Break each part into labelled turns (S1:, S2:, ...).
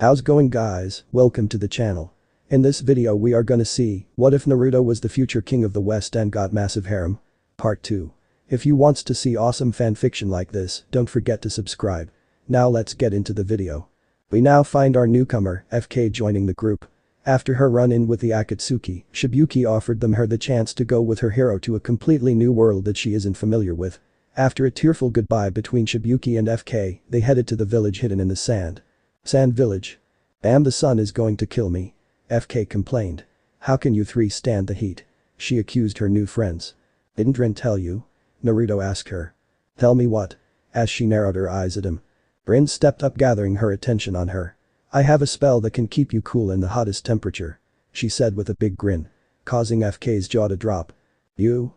S1: How's going guys, welcome to the channel. In this video we are gonna see, what if Naruto was the future king of the West and got massive harem? Part 2. If you wants to see awesome fanfiction like this, don't forget to subscribe. Now let's get into the video. We now find our newcomer, FK joining the group. After her run-in with the Akatsuki, Shibuki offered them the chance to go with her hero to a completely new world that she isn't familiar with. After a tearful goodbye between Shibuki and FK, they headed to the village hidden in the sand. Sand village. Damn, the sun is going to kill me. FK complained. How can you three stand the heat? She accused her new friends. Didn't Rin tell you? Naruto asked her. Tell me what? As she narrowed her eyes at him. Rin stepped up, gathering her attention on her. I have a spell that can keep you cool in the hottest temperature, she said with a big grin, causing FK's jaw to drop. You,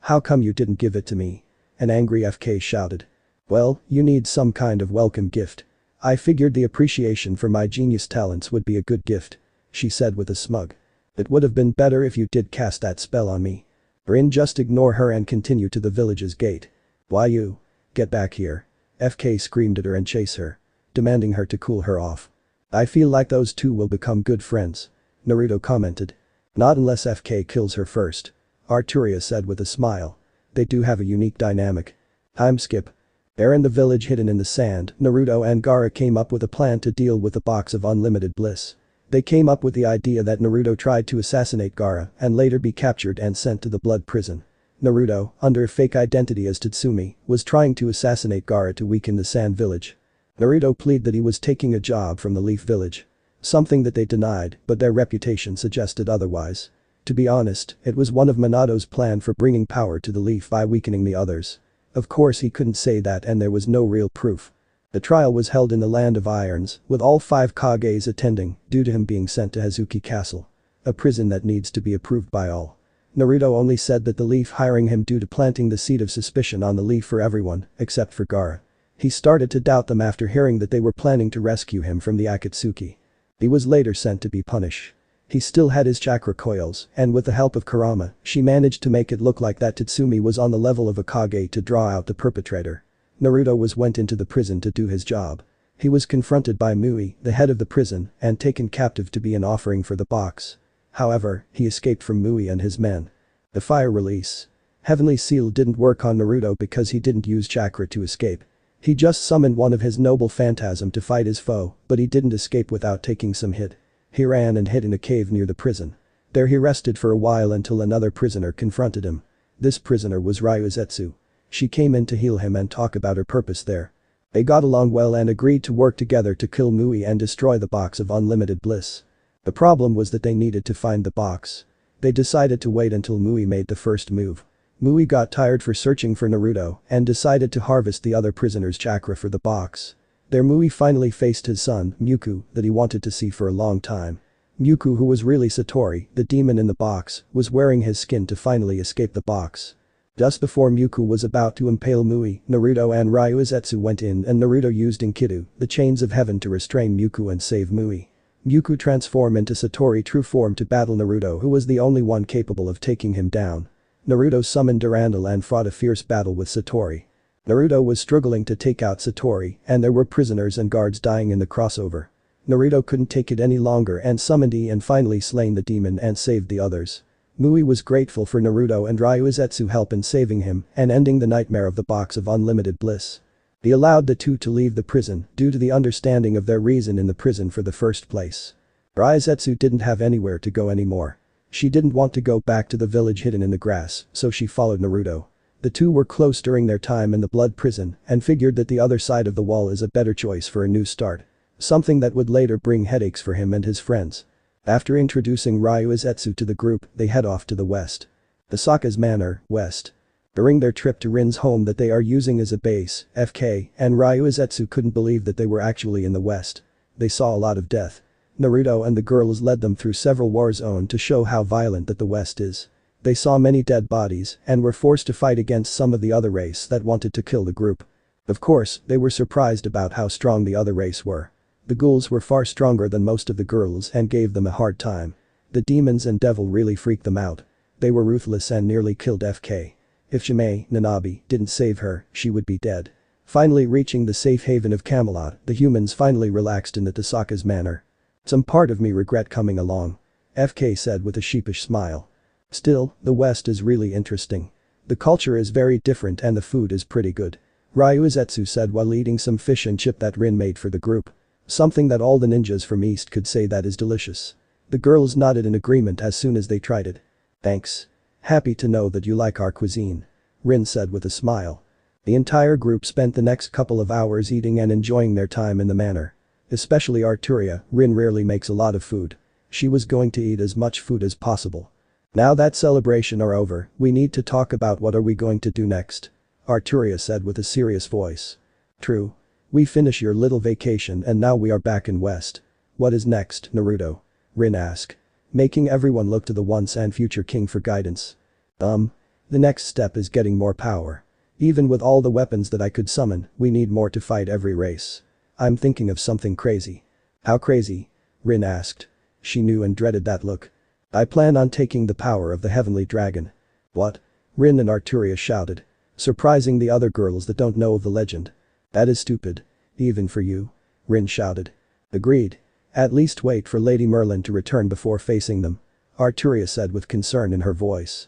S1: how come you didn't give it to me? An angry FK shouted. Well, you need some kind of welcome gift. I figured the appreciation for my genius talents would be a good gift, she said with a smug. It would have been better if you did cast that spell on me. Rin just ignore her and continue to the village's gate. Why you? Get back here. FK screamed at her and chase her, demanding her to cool her off. I feel like those two will become good friends, Naruto commented. Not unless FK kills her first, Arturia said with a smile. They do have a unique dynamic. Time skip. There in the village hidden in the sand, Naruto and Gaara came up with a plan to deal with the box of unlimited bliss. They came up with the idea that Naruto tried to assassinate Gaara and later be captured and sent to the blood prison. Naruto, under a fake identity as Tatsumi, was trying to assassinate Gaara to weaken the sand village. Naruto pleaded that he was taking a job from the Leaf Village. Something that they denied, but their reputation suggested otherwise. To be honest, it was one of Minato's plan for bringing power to the Leaf by weakening the others. Of course he couldn't say that and there was no real proof. The trial was held in the Land of Irons, with all 5 Kages attending, due to him being sent to Hazuki Castle. A prison that needs to be approved by all. Naruto only said that the Leaf hiring him due to planting the seed of suspicion on the Leaf for everyone, except for Gaara. He started to doubt them after hearing that they were planning to rescue him from the Akatsuki. He was later sent to be punished. He still had his chakra coils, and with the help of Kurama, she managed to make it look like that Tatsumi was on the level of a Kage to draw out the perpetrator. Naruto went into the prison to do his job. He was confronted by Mui, the head of the prison, and taken captive to be an offering for the box. However, he escaped from Mui and his men. The fire release. Heavenly Seal didn't work on Naruto because he didn't use chakra to escape. He just summoned one of his noble phantasm to fight his foe, but he didn't escape without taking some hit. He ran and hid in a cave near the prison. There he rested for a while until another prisoner confronted him. This prisoner was Ryuzetsu. She came in to heal him and talk about her purpose there. They got along well and agreed to work together to kill Mui and destroy the box of unlimited bliss. The problem was that they needed to find the box. They decided to wait until Mui made the first move. Mui got tired for searching for Naruto and decided to harvest the other prisoners' chakra for the box. There Mui finally faced his son, Muku, that he wanted to see for a long time. Muku, who was really Satori, the demon in the box, was wearing his skin to finally escape the box. Just before Muku was about to impale Mui, Naruto and Ryuzetsu went in and Naruto used Enkidu, the chains of heaven, to restrain Muku and save Mui. Muku transformed into Satori true form to battle Naruto, who was the only one capable of taking him down. Naruto summoned Durandal and fought a fierce battle with Satori. Naruto was struggling to take out Satori and there were prisoners and guards dying in the crossover. Naruto couldn't take it any longer and summoned E and finally slain the demon and saved the others. Mui was grateful for Naruto and Ryuzetsu help in saving him and ending the nightmare of the box of unlimited bliss. He allowed the two to leave the prison due to the understanding of their reason in the prison for the first place. Ryuzetsu didn't have anywhere to go anymore. She didn't want to go back to the village hidden in the grass, so she followed Naruto. The two were close during their time in the blood prison and figured that the other side of the wall is a better choice for a new start. Something that would later bring headaches for him and his friends. After introducing Ryuzetsu to the group, they head off to the west. Asaka's Manor, West. During their trip to Rin's home that they are using as a base, FK and Ryuzetsu couldn't believe that they were actually in the west. They saw a lot of death. Naruto and the girls led them through several war zones to show how violent that the west is. They saw many dead bodies and were forced to fight against some of the other race that wanted to kill the group. Of course, they were surprised about how strong the other race were. The ghouls were far stronger than most of the girls and gave them a hard time. The demons and devil really freaked them out. They were ruthless and nearly killed FK. If Shimei, Nanabi, didn't save her, she would be dead. Finally reaching the safe haven of Camelot, the humans finally relaxed in the Tasaka's manner. Some part of me regret coming along. FK said with a sheepish smile. Still, the West is really interesting. The culture is very different and the food is pretty good. Ryuzetsu said while eating some fish and chip that Rin made for the group. Something that all the ninjas from East could say that is delicious. The girls nodded in agreement as soon as they tried it. Thanks. Happy to know that you like our cuisine. Rin said with a smile. The entire group spent the next couple of hours eating and enjoying their time in the manor. Especially Arturia, Rin rarely makes a lot of food. She was going to eat as much food as possible. Now that celebration are over, we need to talk about what are we going to do next. Arturia said with a serious voice. True. We finish your little vacation and now we are back in West. What is next, Naruto? Rin asked. Making everyone look to the once and future king for guidance. The next step is getting more power. Even with all the weapons that I could summon, we need more to fight every race. I'm thinking of something crazy. How crazy? Rin asked. She knew and dreaded that look. I plan on taking the power of the heavenly dragon. What? Rin and Arturia shouted. Surprising the other girls that don't know of the legend. That is stupid. Even for you. Rin shouted. Agreed. At least wait for Lady Merlin to return before facing them. Arturia said with concern in her voice.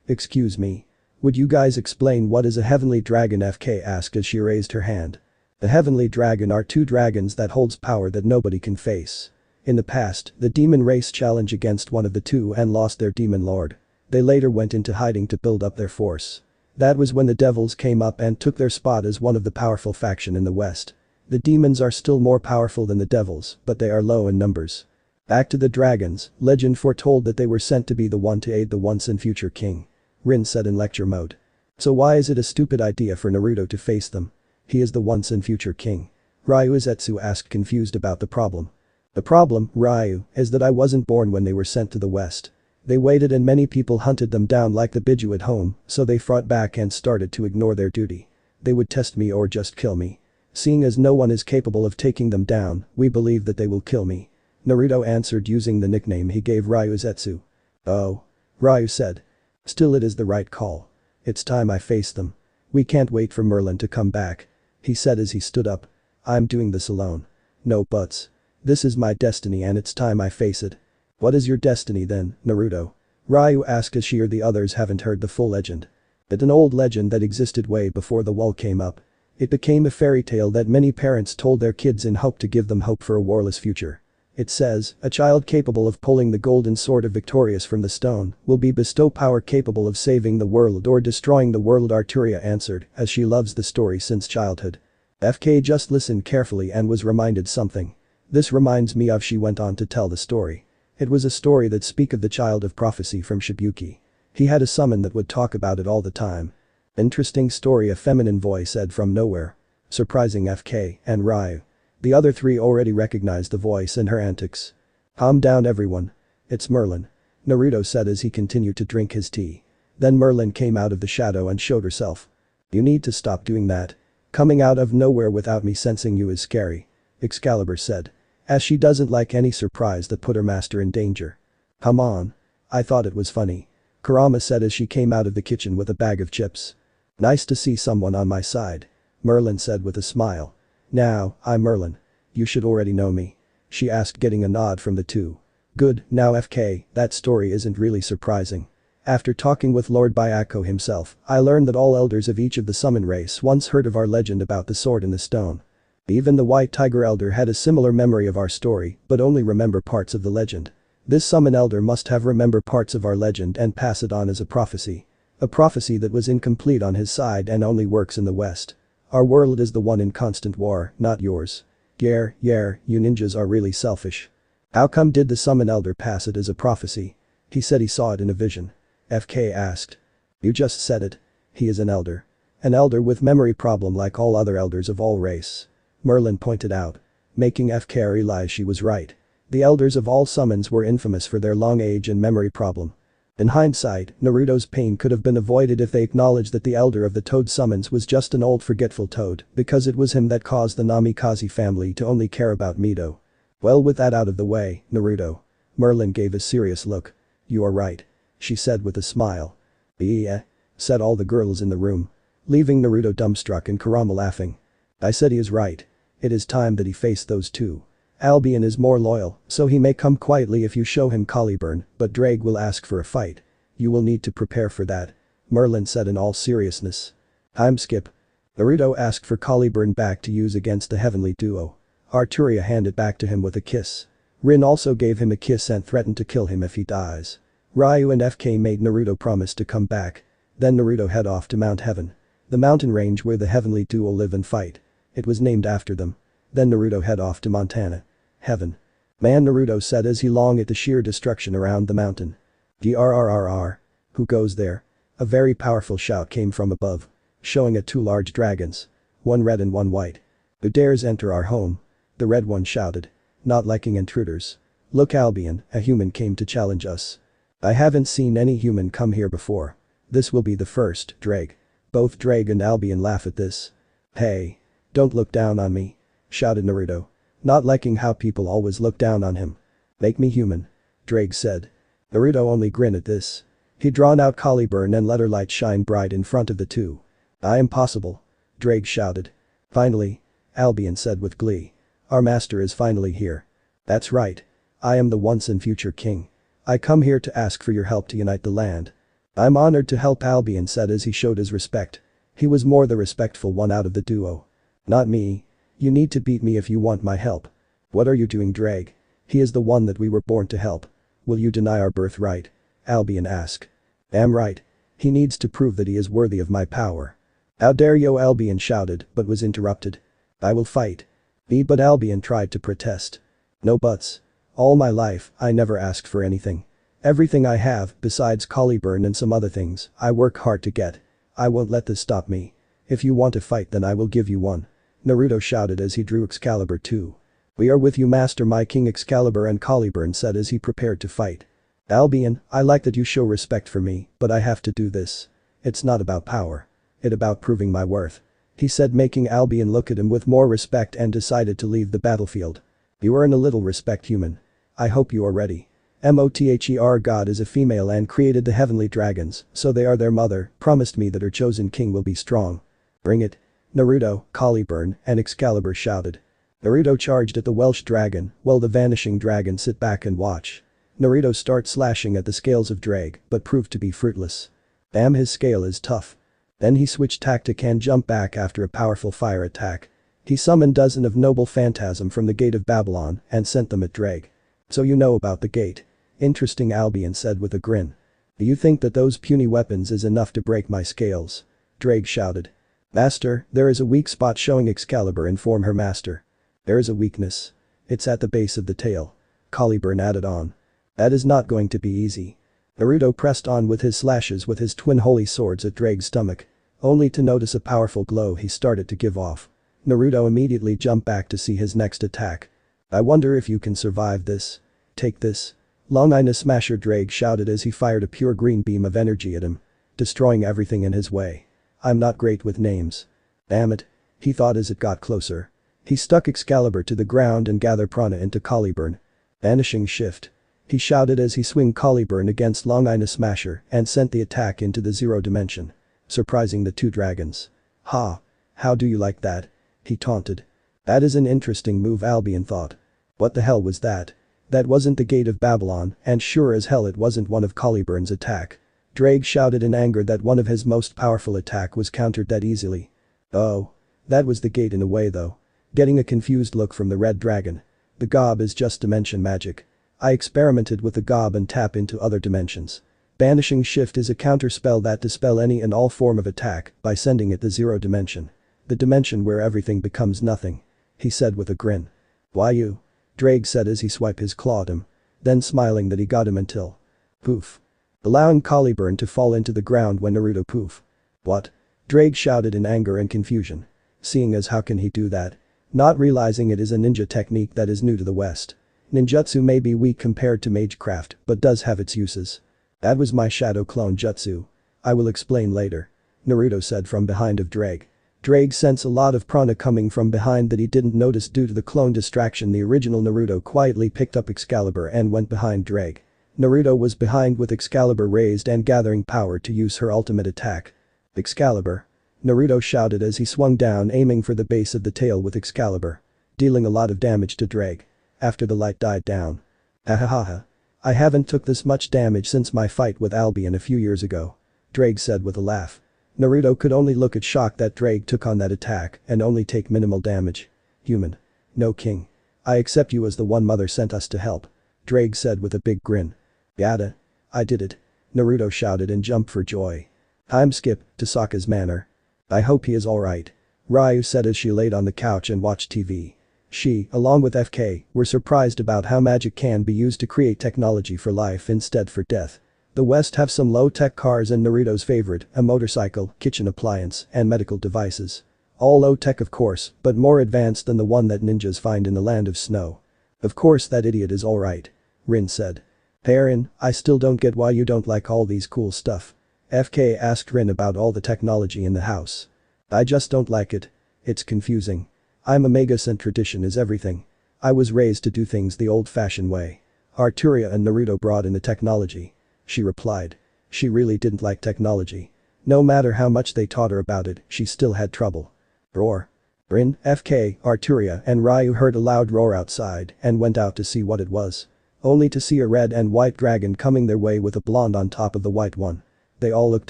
S1: Excuse me. Would you guys explain what is a heavenly dragon? FK asked as she raised her hand. The heavenly dragon are two dragons that holds power that nobody can face. In the past, the demon race challenged against one of the two and lost their demon lord. They later went into hiding to build up their force. That was when the devils came up and took their spot as one of the powerful faction in the West. The demons are still more powerful than the devils, but they are low in numbers. Back to the dragons, legend foretold that they were sent to be the one to aid the once and future king. Rin said in lecture mode. So why is it a stupid idea for Naruto to face them? He is the once and future king. Ryuzetsu asked confused about the problem. The problem, Ryu, is that I wasn't born when they were sent to the West. They waited and many people hunted them down like the Biju at home, so they fought back and started to ignore their duty. They would test me or just kill me. Seeing as no one is capable of taking them down, we believe that they will kill me. Naruto answered using the nickname he gave Ryuzetsu. Oh. Ryu said. Still it is the right call. It's time I face them. We can't wait for Merlin to come back. He said as he stood up. I'm doing this alone. No buts. This is my destiny and it's time I face it. What is your destiny then, Naruto? Ryu asked as she or the others haven't heard the full legend. It's an old legend that existed way before the wall came up. It became a fairy tale that many parents told their kids in hope to give them hope for a warless future. It says, a child capable of pulling the golden sword of Victorious from the stone will be bestow power capable of saving the world or destroying the world. Arturia answered, as she loves the story since childhood. FK just listened carefully and was reminded something. This reminds me of. She went on to tell the story. It was a story that speak of the child of prophecy from Shibuki. He had a summon that would talk about it all the time. Interesting story, a feminine voice said from nowhere. Surprising FK and Ryu. The other three already recognized the voice and her antics. Calm down everyone. It's Merlin. Naruto said as he continued to drink his tea. Then Merlin came out of the shadow and showed herself. You need to stop doing that. Coming out of nowhere without me sensing you is scary. Excalibur said. As she doesn't like any surprise that put her master in danger. Come on. I thought it was funny. Kurama said as she came out of the kitchen with a bag of chips. Nice to see someone on my side. Merlin said with a smile. Now, I'm Merlin. You should already know me. She asked getting a nod from the two. Good, now FK, that story isn't really surprising. After talking with Lord Byako himself, I learned that all elders of each of the summon race once heard of our legend about the sword in the stone. Even the White Tiger Elder had a similar memory of our story, but only remember parts of the legend. This summon elder must have remember parts of our legend and pass it on as a prophecy. A prophecy that was incomplete on his side and only works in the West. Our world is the one in constant war, not yours. Yeah, you ninjas are really selfish. How come did the summon elder pass it as a prophecy? He said he saw it in a vision. FK asked. You just said it. He is an elder. An elder with memory problem like all other elders of all race. Merlin pointed out. Making FK realize she was right. The elders of all summons were infamous for their long age and memory problem. In hindsight, Naruto's pain could have been avoided if they acknowledged that the elder of the Toad summons was just an old forgetful toad because it was him that caused the Namikaze family to only care about Mito. Well, with that out of the way, Naruto. Merlin gave a serious look. You are right. She said with a smile. Yeah, said all the girls in the room. leaving Naruto dumbstruck and Kurama laughing. I said he is right. It is time that he faced those two. Albion is more loyal, so he may come quietly if you show him Caliburn, but Drake will ask for a fight. You will need to prepare for that. Merlin said in all seriousness. I'm Skip. Naruto asked for Caliburn back to use against the heavenly duo. Arturia handed back to him with a kiss. Rin also gave him a kiss and threatened to kill him if he dies. Ryu and FK made Naruto promise to come back. Then Naruto head off to Mount Heaven. The mountain range where the heavenly duo live and fight. It was named after them. Then Naruto head off to Montana. Heaven. Man, Naruto said as he longed at the sheer destruction around the mountain. DRRRR. Who goes there? A very powerful shout came from above. Showing at two large dragons. One red and one white. Who dares enter our home? The red one shouted. Not liking intruders. Look, Albion, a human came to challenge us. I haven't seen any human come here before. This will be the first, Drake. Both Drake and Albion laugh at this. Hey. Don't look down on me. Shouted Naruto. Not liking how people always look down on him. Make me human. Drake said. Naruto only grinned at this. He drawn out Caliburn and let her light shine bright in front of the two. I am possible. Drake shouted. Finally. Albion said with glee. Our master is finally here. That's right. I am the once and future king. I come here to ask for your help to unite the land. I'm honored to help, Albion said as he showed his respect. He was more the respectful one out of the duo. Not me. You need to beat me if you want my help. What are you doing, Drake? He is the one that we were born to help. Will you deny our birthright? Albion asked. Am right. He needs to prove that he is worthy of my power. How dare you, Albion shouted, but was interrupted. I will fight. But Albion tried to protest. No buts. All my life, I never asked for anything. Everything I have, besides Caliburn and some other things, I work hard to get. I won't let this stop me. If you want to fight, then I will give you one. Naruto shouted as he drew Excalibur II. We are with you, Master, my king. Excalibur and Caliburn said as he prepared to fight. Albion, I like that you show respect for me, but I have to do this. It's not about power. It's about proving my worth. He said, making Albion look at him with more respect, and decided to leave the battlefield. You earn a little respect, human. I hope you are ready. Mother God is a female and created the heavenly dragons, so they are their mother, promised me that her chosen king will be strong. Bring it. Naruto, Caliburn, and Excalibur shouted. Naruto charged at the Welsh dragon, while the vanishing dragon sit back and watch. Naruto starts slashing at the scales of Drake, but proved to be fruitless. Damn, his scale is tough. Then he switched tactic and jumped back after a powerful fire attack. He summoned dozen of noble phantasm from the gate of Babylon and sent them at Drake. So you know about the gate. Interesting, Albion said with a grin. Do you think that those puny weapons is enough to break my scales? Drake shouted. Master, there is a weak spot, showing Excalibur inform her master. There is a weakness. It's at the base of the tail. Caliburn added on. That is not going to be easy. Naruto pressed on with his slashes with his twin holy swords at Drake's stomach. Only to notice a powerful glow he started to give off. Naruto immediately jumped back to see his next attack. I wonder if you can survive this. Take this. Long Ina Smasher, Drake shouted as he fired a pure green beam of energy at him. Destroying everything in his way. I'm not great with names. Damn it. He thought as it got closer. He stuck Excalibur to the ground and gathered prana into Caliburn. Vanishing shift. He shouted as he swung Caliburn against Long Ina Smasher and sent the attack into the zero dimension. Surprising the two dragons. Ha. How do you like that? He taunted. That is an interesting move, Albion thought. What the hell was that? That wasn't the gate of Babylon, and sure as hell it wasn't one of Caliburn's attack. Drake shouted in anger that one of his most powerful attack was countered that easily. Oh. That was the gate in a way though. Getting a confused look from the red dragon. The gob is just dimension magic. I experimented with the gob and tap into other dimensions. Banishing shift is a counter spell that dispel any and all form of attack by sending it to zero dimension. The dimension where everything becomes nothing. He said with a grin. Why you? Drake said as he swiped his claw at him. Then smiling that he got him until. Poof. Allowing Caliburn to fall into the ground when Naruto poof. What? Drake shouted in anger and confusion. Seeing as how can he do that? Not realizing it is a ninja technique that is new to the West. Ninjutsu may be weak compared to magecraft, but does have its uses. That was my shadow clone jutsu. I will explain later. Naruto said from behind of Drake. Drake sensed a lot of prana coming from behind that he didn't notice due to the clone distraction. The original Naruto quietly picked up Excalibur and went behind Drake. Naruto was behind with Excalibur raised and gathering power to use her ultimate attack. Excalibur. Naruto shouted as he swung down aiming for the base of the tail with Excalibur. Dealing a lot of damage to Drake. After the light died down. Ahahaha. I haven't took this much damage since my fight with Albion a few years ago. Drake said with a laugh. Naruto could only look at shock that Drake took on that attack and only take minimal damage. Human. No king. I accept you as the one mother sent us to help. Drake said with a big grin. Yada. I did it. Naruto shouted and jumped for joy. Time skip to Sokka's manor. I hope he is alright. Ryu said as she laid on the couch and watched TV. She, along with FK, were surprised about how magic can be used to create technology for life instead for death. The West have some low-tech cars and Naruto's favorite, a motorcycle, kitchen appliance, and medical devices. All low-tech of course, but more advanced than the one that ninjas find in the land of snow. Of course that idiot is alright. Rin said. Hey Rin, I still don't get why you don't like all these cool stuff. FK asked Rin about all the technology in the house. I just don't like it. It's confusing. I'm a Megas and tradition is everything. I was raised to do things the old-fashioned way. Arturia and Naruto brought in the technology. She replied. She really didn't like technology. No matter how much they taught her about it, she still had trouble. Roar. Rin, FK, Arturia and Ryu heard a loud roar outside and went out to see what it was. Only to see a red and white dragon coming their way with a blonde on top of the white one. They all looked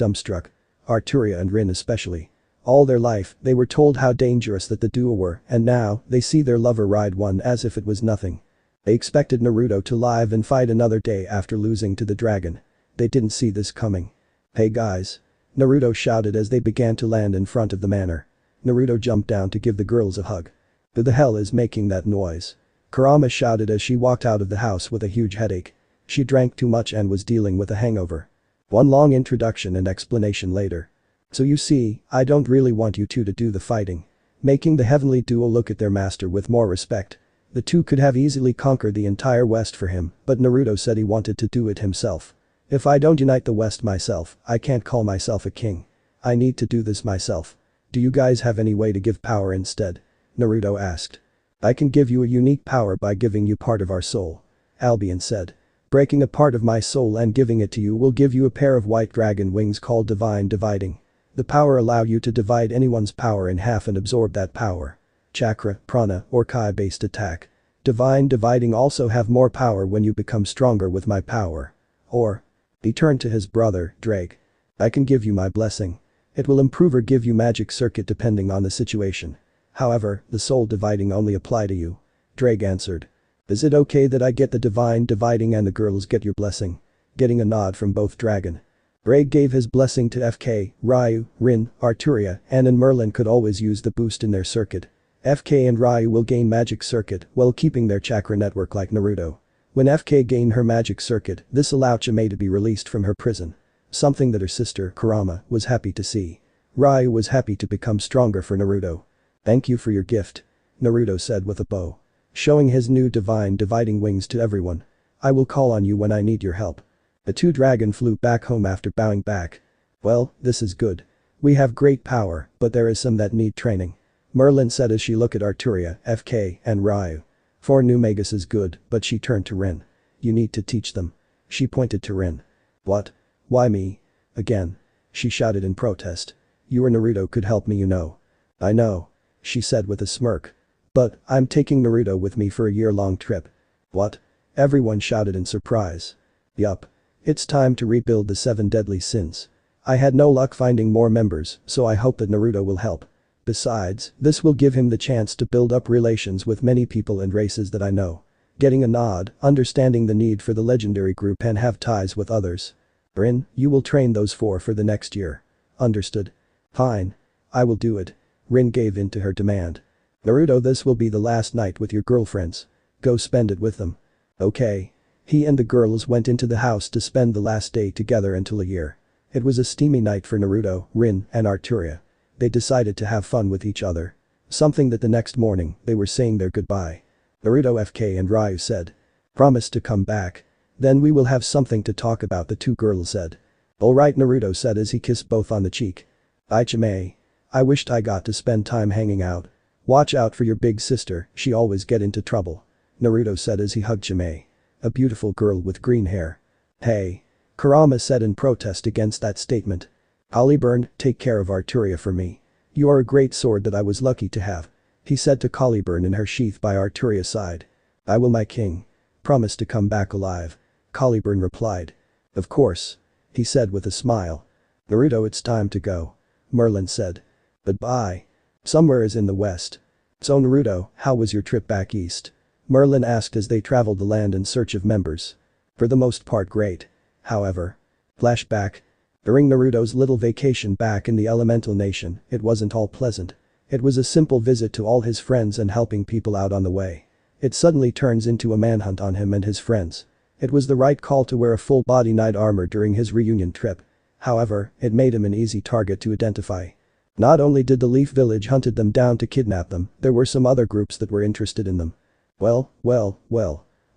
S1: dumbstruck. Arturia and Rin especially. All their life, they were told how dangerous that the duo were and now, they see their lover ride one as if it was nothing. They expected Naruto to live and fight another day after losing to the dragon. They didn't see this coming. Hey guys. Naruto shouted as they began to land in front of the manor. Naruto jumped down to give the girls a hug. Who the hell is making that noise? Kurama shouted as she walked out of the house with a huge headache. She drank too much and was dealing with a hangover. One long introduction and explanation later. So you see, I don't really want you two to do the fighting. Making the heavenly duo look at their master with more respect. The two could have easily conquered the entire West for him, but Naruto said he wanted to do it himself. If I don't unite the West myself, I can't call myself a king. I need to do this myself. Do you guys have any way to give power instead? Naruto asked. I can give you a unique power by giving you part of our soul. Albion said. Breaking a part of my soul and giving it to you will give you a pair of white dragon wings called Divine Dividing. The power allow you to divide anyone's power in half and absorb that power. Chakra, prana, or kai-based attack. Divine Dividing also have more power when you become stronger with my power. Or. He turned to his brother, Drake. I can give you my blessing. It will improve or give you magic circuit depending on the situation. However, the soul dividing only apply to you. Drake answered. Is it okay that I get the Divine Dividing and the girls get your blessing? Getting a nod from both dragon. Drake gave his blessing to FK, Ryu, Rin, Arturia, and Merlin could always use the boost in their circuit. FK and Ryu will gain magic circuit while keeping their chakra network like Naruto. When FK gained her magic circuit, this allowed Chimay to be released from her prison. Something that her sister, Kurama, was happy to see. Ryu was happy to become stronger for Naruto. Thank you for your gift. Naruto said with a bow. Showing his new Divine Dividing wings to everyone. I will call on you when I need your help. The two dragon flew back home after bowing back. Well, this is good. We have great power, but there is some that need training. Merlin said as she looked at Arturia, FK, and Ryu. 4 new Megas is good, but she turned to Rin. You need to teach them. She pointed to Rin. What? Why me? Again. She shouted in protest. You or Naruto could help me, you know. I know. She said with a smirk. But, I'm taking Naruto with me for a year-long trip. What? Everyone shouted in surprise. Yup. It's time to rebuild the 7 deadly sins. I had no luck finding more members, so I hope that Naruto will help. Besides, this will give him the chance to build up relations with many people and races that I know. Getting a nod, understanding the need for the legendary group and have ties with others. Rin, you will train those 4 for the next year. Understood? Fine. I will do it. Rin gave in to her demand. Naruto, this will be the last night with your girlfriends. Go spend it with them. Okay. He and the girls went into the house to spend the last day together until a year. It was a steamy night for Naruto, Rin, and Arturia. They decided to have fun with each other. Something that the next morning, they were saying their goodbye. Naruto, FK and Ryu said. Promise to come back. Then we will have something to talk about, the 2 girls said. Alright, Naruto said as he kissed both on the cheek. Ichimei. I wished I got to spend time hanging out. Watch out for your big sister, she always get into trouble. Naruto said as he hugged Chimay. A beautiful girl with green hair. Hey. Kurama said in protest against that statement. Hollyburn, take care of Arturia for me. You are a great sword that I was lucky to have. He said to Caliburn in her sheath by Arturia's side. I will, my king. Promise to come back alive. Caliburn replied. Of course. He said with a smile. Naruto, it's time to go. Merlin said. Goodbye. Somewhere is in the west. So Naruto, how was your trip back east? Merlin asked as they traveled the land in search of members. For the most part great. However. Flashback. During Naruto's little vacation back in the elemental nation, it wasn't all pleasant. It was a simple visit to all his friends and helping people out on the way. It suddenly turns into a manhunt on him and his friends. It was the right call to wear a full-body knight armor during his reunion trip. However, it made him an easy target to identify. Not only did the Leaf Village hunted them down to kidnap them, there were some other groups that were interested in them. Well.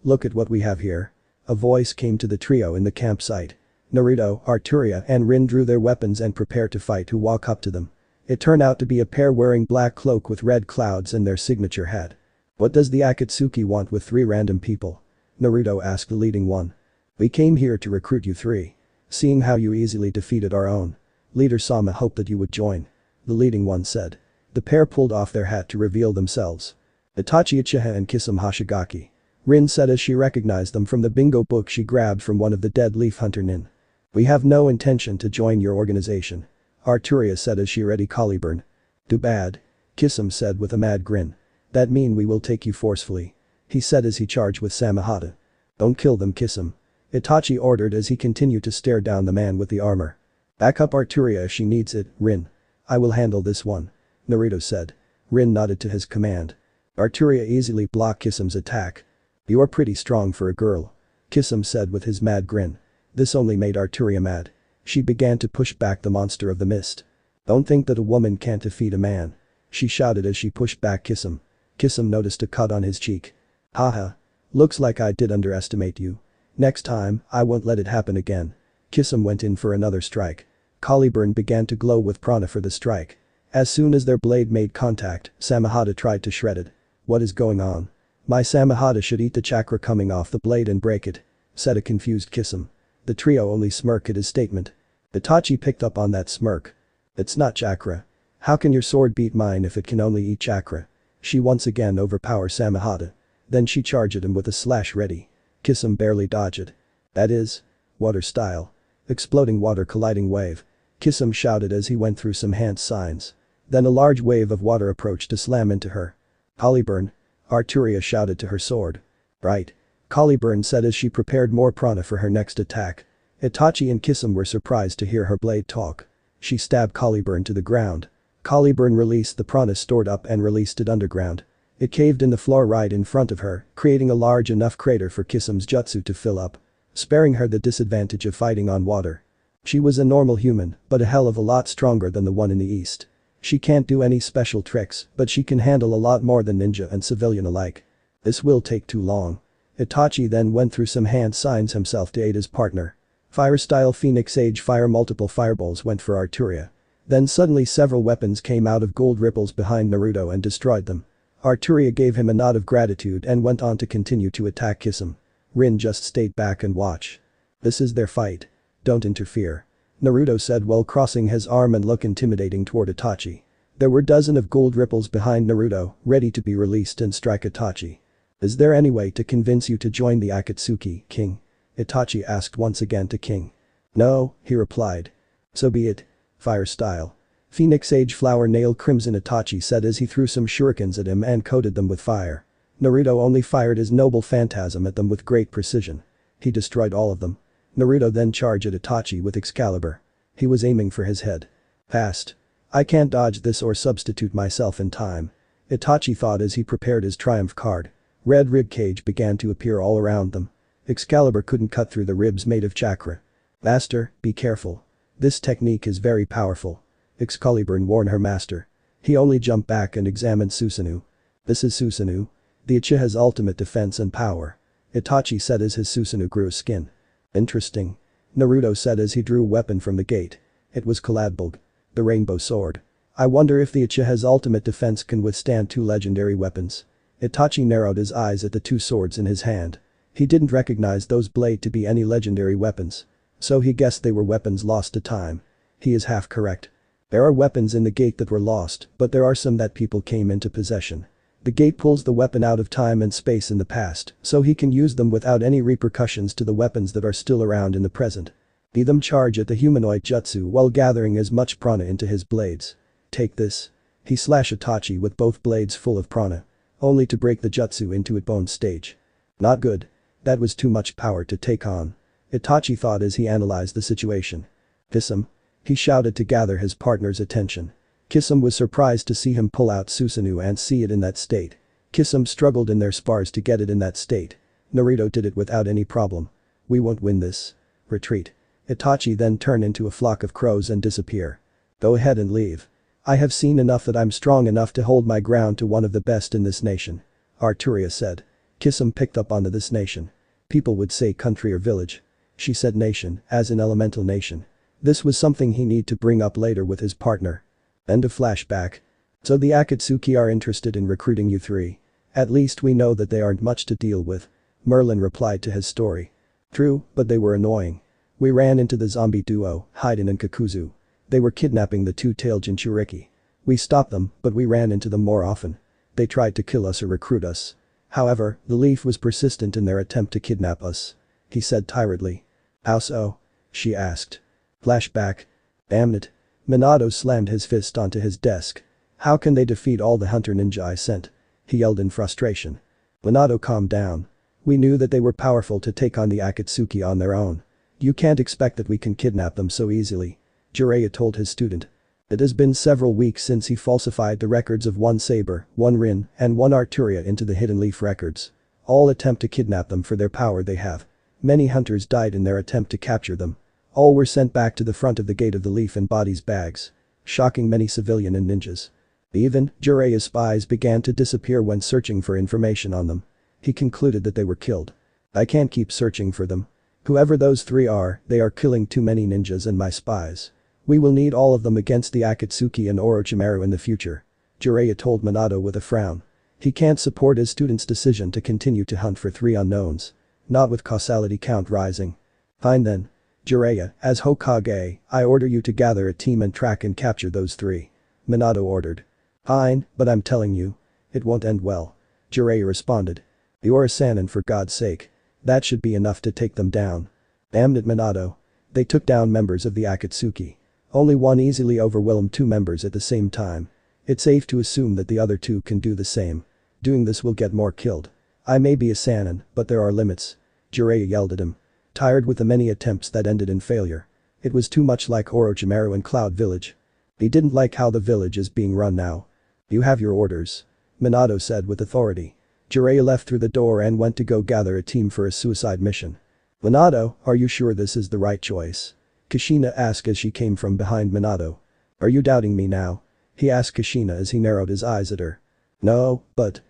S1: Look at what we have here. A voice came to the trio in the campsite. Naruto, Arturia and Rin drew their weapons and prepared to fight. Who walk up to them. It turned out to be a pair wearing black cloak with red clouds and their signature hat. What does the Akatsuki want with 3 random people? Naruto asked the leading one. We came here to recruit you 3. Seeing how you easily defeated our own leader Sama hoped that you would join. The leading one said. The pair pulled off their hat to reveal themselves. Itachi Uchiha and Kisame Hoshigaki. Rin said as she recognized them from the bingo book she grabbed from one of the dead leaf hunter nin. We have no intention to join your organization. Arturia said as she ready Caliburn. Too bad. Kisame said with a mad grin. That mean we will take you forcefully. He said as he charged with Samehada. Don't kill them, Kisame. Itachi ordered as he continued to stare down the man with the armor. Back up Arturia if she needs it, Rin. I will handle this one. Naruto said. Rin nodded to his command. Arturia easily blocked Kisame's attack. You are pretty strong for a girl. Kisame said with his mad grin. This only made Arturia mad. She began to push back the monster of the mist. Don't think that a woman can't defeat a man. She shouted as she pushed back Kisame. Kisame noticed a cut on his cheek. Haha. Looks like I did underestimate you. Next time, I won't let it happen again. Kisame went in for another strike. Caliburn began to glow with prana for the strike. As soon as their blade made contact, Samehada tried to shred it. What is going on? My Samehada should eat the chakra coming off the blade and break it, said a confused Kisame. The trio only smirked at his statement. Itachi picked up on that smirk. It's not chakra. How can your sword beat mine if it can only eat chakra? She once again overpowered Samehada. Then she charged at him with a slash ready. Kisame barely dodged it. That is. Water style. Exploding water colliding wave. Kisame shouted as he went through some hand signs. Then a large wave of water approached to slam into her. Caliburn. Arturia shouted to her sword. Right. Caliburn said as she prepared more prana for her next attack. Itachi and Kisame were surprised to hear her blade talk. She stabbed Caliburn to the ground. Caliburn released the prana stored up and released it underground. It caved in the floor right in front of her, creating a large enough crater for Kisame's jutsu to fill up, sparing her the disadvantage of fighting on water. She was a normal human, but a hell of a lot stronger than the one in the east. She can't do any special tricks, but she can handle a lot more than ninja and civilian alike. This will take too long. Itachi then went through some hand signs himself to aid his partner. Fire style Phoenix Age fire multiple fireballs went for Arturia. Then suddenly several weapons came out of gold ripples behind Naruto and destroyed them. Arturia gave him a nod of gratitude and went on to continue to attack Kisame. Rin just stayed back and watched. This is their fight. Don't interfere. Naruto said while crossing his arm and look intimidating toward Itachi. There were dozens of gold ripples behind Naruto, ready to be released and strike Itachi. Is there any way to convince you to join the Akatsuki, King? Itachi asked once again to King. No, he replied. So be it. Fire style. Phoenix Age flower nail crimson Itachi said as he threw some shurikens at him and coated them with fire. Naruto only fired his noble phantasm at them with great precision. He destroyed all of them. Naruto then charged at Itachi with Excalibur. He was aiming for his head. Passed. I can't dodge this or substitute myself in time. Itachi thought as he prepared his triumph card. Red rib cage began to appear all around them. Excalibur couldn't cut through the ribs made of chakra. Master, be careful. This technique is very powerful. Excalibur warned her master. He only jumped back and examined Susanoo. This is Susanoo. The Uchiha's ultimate defense and power. Itachi said as his Susanoo grew skin. Interesting. Naruto said as he drew a weapon from the gate. It was Kaladbulg. The rainbow sword. I wonder if the Uchiha's ultimate defense can withstand 2 legendary weapons. Itachi narrowed his eyes at the 2 swords in his hand. He didn't recognize those blades to be any legendary weapons. So he guessed they were weapons lost to time. He is half correct. There are weapons in the gate that were lost, but there are some that people came into possession. The gate pulls the weapon out of time and space in the past, so he can use them without any repercussions to the weapons that are still around in the present. See them charge at the humanoid jutsu while gathering as much prana into his blades. Take this. He slash Itachi with both blades full of prana. Only to break the jutsu into its bone stage. Not good. That was too much power to take on. Itachi thought as he analyzed the situation. Kiss him. He shouted to gather his partner's attention. Kisum was surprised to see him pull out Susanoo and see it in that state. Kisum struggled in their spars to get it in that state. Naruto did it without any problem. We won't win this. Retreat. Itachi then turn into a flock of crows and disappear. Go ahead and leave. I have seen enough that I'm strong enough to hold my ground to one of the best in this nation. Arturia said. Kisum picked up onto this nation. People would say country or village. She said nation, as in elemental nation. This was something he need to bring up later with his partner. End of flashback. So the Akatsuki are interested in recruiting you three. At least we know that they aren't much to deal with. Merlin replied to his story. True, but they were annoying. We ran into the zombie duo, Haiden and Kakuzu. They were kidnapping the two-tailed Jinchuriki. We stopped them, but we ran into them more often. They tried to kill us or recruit us. However, the Leaf was persistent in their attempt to kidnap us. He said tiredly. How so? She asked. Flashback. Damn it. Minato slammed his fist onto his desk. How can they defeat all the hunter ninja I sent? He yelled in frustration. Minato calmed down. We knew that they were powerful to take on the Akatsuki on their own. You can't expect that we can kidnap them so easily. Jiraiya told his student. It has been several weeks since he falsified the records of one Saber, one Rin, and one Arturia into the Hidden Leaf records. All attempt to kidnap them for their power they have. Many hunters died in their attempt to capture them. All were sent back to the front of the gate of the Leaf in bodies bags. Shocking many civilian and ninjas. Even, Jiraiya's spies began to disappear when searching for information on them. He concluded that they were killed. I can't keep searching for them. Whoever those three are, they are killing too many ninjas and my spies. We will need all of them against the Akatsuki and Orochimaru in the future. Jiraiya told Minato with a frown. He can't support his student's decision to continue to hunt for three unknowns. Not with causality count rising. Fine then. Jiraiya, as Hokage, I order you to gather a team and track and capture those three. Minato ordered. Fine, but I'm telling you. It won't end well. Jiraiya responded. The Orosanin for God's sake. That should be enough to take them down. Damn it Minato. They took down members of the Akatsuki. Only one easily overwhelmed two members at the same time. It's safe to assume that the other two can do the same. Doing this will get more killed. I may be a Sannin, but there are limits. Jiraiya yelled at him. Tired with the many attempts that ended in failure. It was too much like Orochimaru and Cloud Village. He didn't like how the village is being run now. You have your orders. Minato said with authority. Jiraiya left through the door and went to go gather a team for a suicide mission. Minato, are you sure this is the right choice? Kushina asked as she came from behind Minato. Are you doubting me now? He asked Kushina as he narrowed his eyes at her. No, but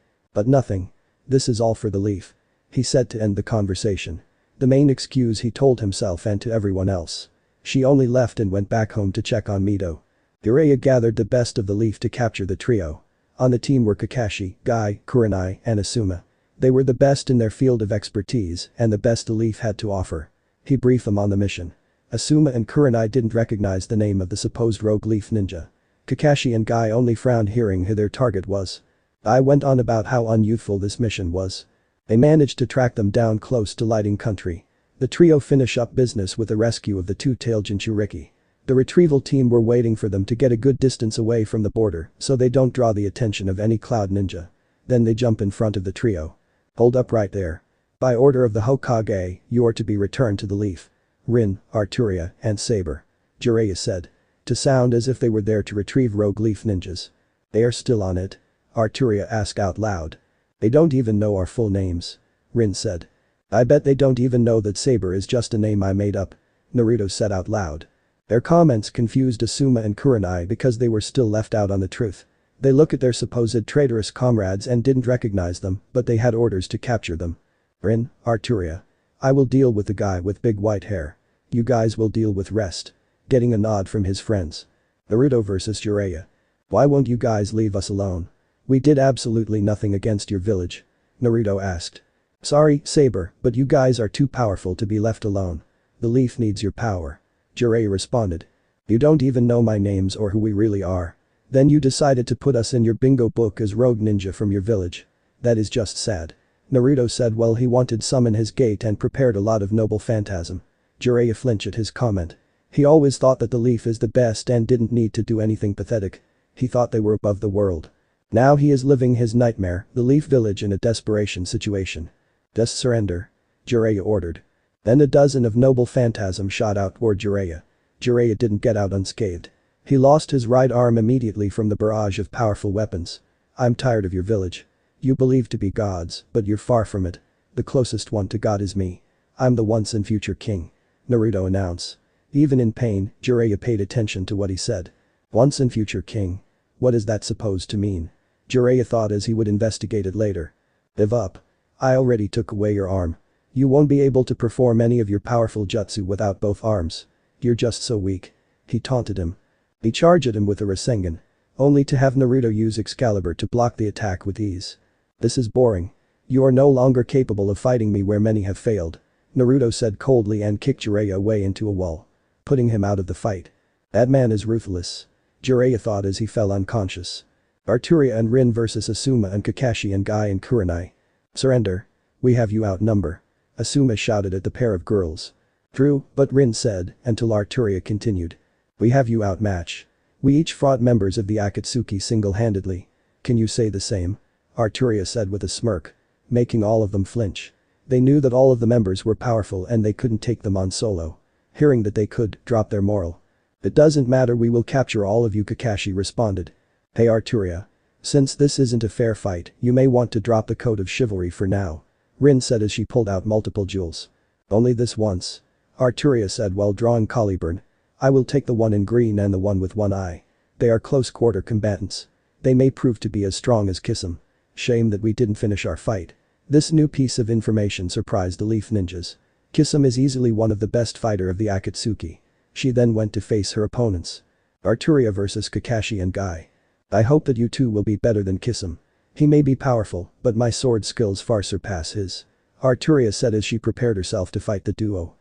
S1: nothing. This is all for the Leaf. He said to end the conversation. The main excuse he told himself and to everyone else. She only left and went back home to check on Mito. Jiraiya gathered the best of the Leaf to capture the trio. On the team were Kakashi, Guy, Kurenai, and Asuma. They were the best in their field of expertise and the best the Leaf had to offer. He briefed them on the mission. Asuma and Kurenai didn't recognize the name of the supposed rogue Leaf ninja. Kakashi and Guy only frowned hearing who their target was. I went on about how unyouthful this mission was. They managed to track them down close to Lighting Country. The trio finish up business with the rescue of the two-tailed Jinchuriki. The retrieval team were waiting for them to get a good distance away from the border so they don't draw the attention of any cloud ninja. Then they jump in front of the trio. Hold up right there. By order of the Hokage, you are to be returned to the Leaf. Rin, Arturia, and Saber. Jiraiya said. To sound as if they were there to retrieve rogue Leaf ninjas. They are still on it? Arturia asked out loud. They don't even know our full names. Rin said. I bet they don't even know that Saber is just a name I made up. Naruto said out loud. Their comments confused Asuma and Kurenai because they were still left out on the truth. They look at their supposed traitorous comrades and didn't recognize them, but they had orders to capture them. Rin, Arturia. I will deal with the guy with big white hair. You guys will deal with rest. Getting a nod from his friends. Naruto versus Jiraiya. Why won't you guys leave us alone? We did absolutely nothing against your village. Naruto asked. Sorry, Saber, but you guys are too powerful to be left alone. The Leaf needs your power. Jiraiya responded. You don't even know my names or who we really are. Then you decided to put us in your bingo book as rogue ninja from your village. That is just sad. Naruto said well he wanted summon his gate and prepared a lot of noble phantasm. Jiraiya flinched at his comment. He always thought that the leaf is the best and didn't need to do anything pathetic. He thought they were above the world. Now he is living his nightmare, the Leaf Village in a desperation situation. Just surrender. Jiraiya ordered. Then a dozen of noble phantasm shot out toward Jiraiya. Jiraiya didn't get out unscathed. He lost his right arm immediately from the barrage of powerful weapons. I'm tired of your village. You believe to be gods, but you're far from it. The closest one to God is me. I'm the once and future king. Naruto announced. Even in pain, Jiraiya paid attention to what he said. Once and future king. What is that supposed to mean? Jiraiya thought as he would investigate it later. Give up. I already took away your arm. You won't be able to perform any of your powerful jutsu without both arms. You're just so weak. He taunted him. He charged at him with a Rasengan. Only to have Naruto use Excalibur to block the attack with ease. This is boring. You are no longer capable of fighting me where many have failed. Naruto said coldly and kicked Jiraiya away into a wall. Putting him out of the fight. That man is ruthless. Jiraiya thought as he fell unconscious. Arturia and Rin versus Asuma and Kakashi and Guy and Kurenai. Surrender. We have you outnumbered. Asuma shouted at the pair of girls. True, but Rin said, until Arturia continued. We have you outmatched. We each fought members of the Akatsuki single-handedly. Can you say the same? Arturia said with a smirk. Making all of them flinch. They knew that all of the members were powerful and they couldn't take them on solo. Hearing that they could, drop their morale. It doesn't matter, we will capture all of you, Kakashi responded. Hey Arturia. Since this isn't a fair fight, you may want to drop the code of chivalry for now. Rin said as she pulled out multiple jewels. Only this once. Arturia said while drawing Caliburn. I will take the one in green and the one with one eye. They are close-quarter combatants. They may prove to be as strong as Kisame. Shame that we didn't finish our fight. This new piece of information surprised the Leaf Ninjas. Kisame is easily one of the best fighter of the Akatsuki. She then went to face her opponents. Arturia versus Kakashi and Guy. I hope that you two will be better than Kisame. He may be powerful, but my sword skills far surpass his. Arturia said as she prepared herself to fight the duo.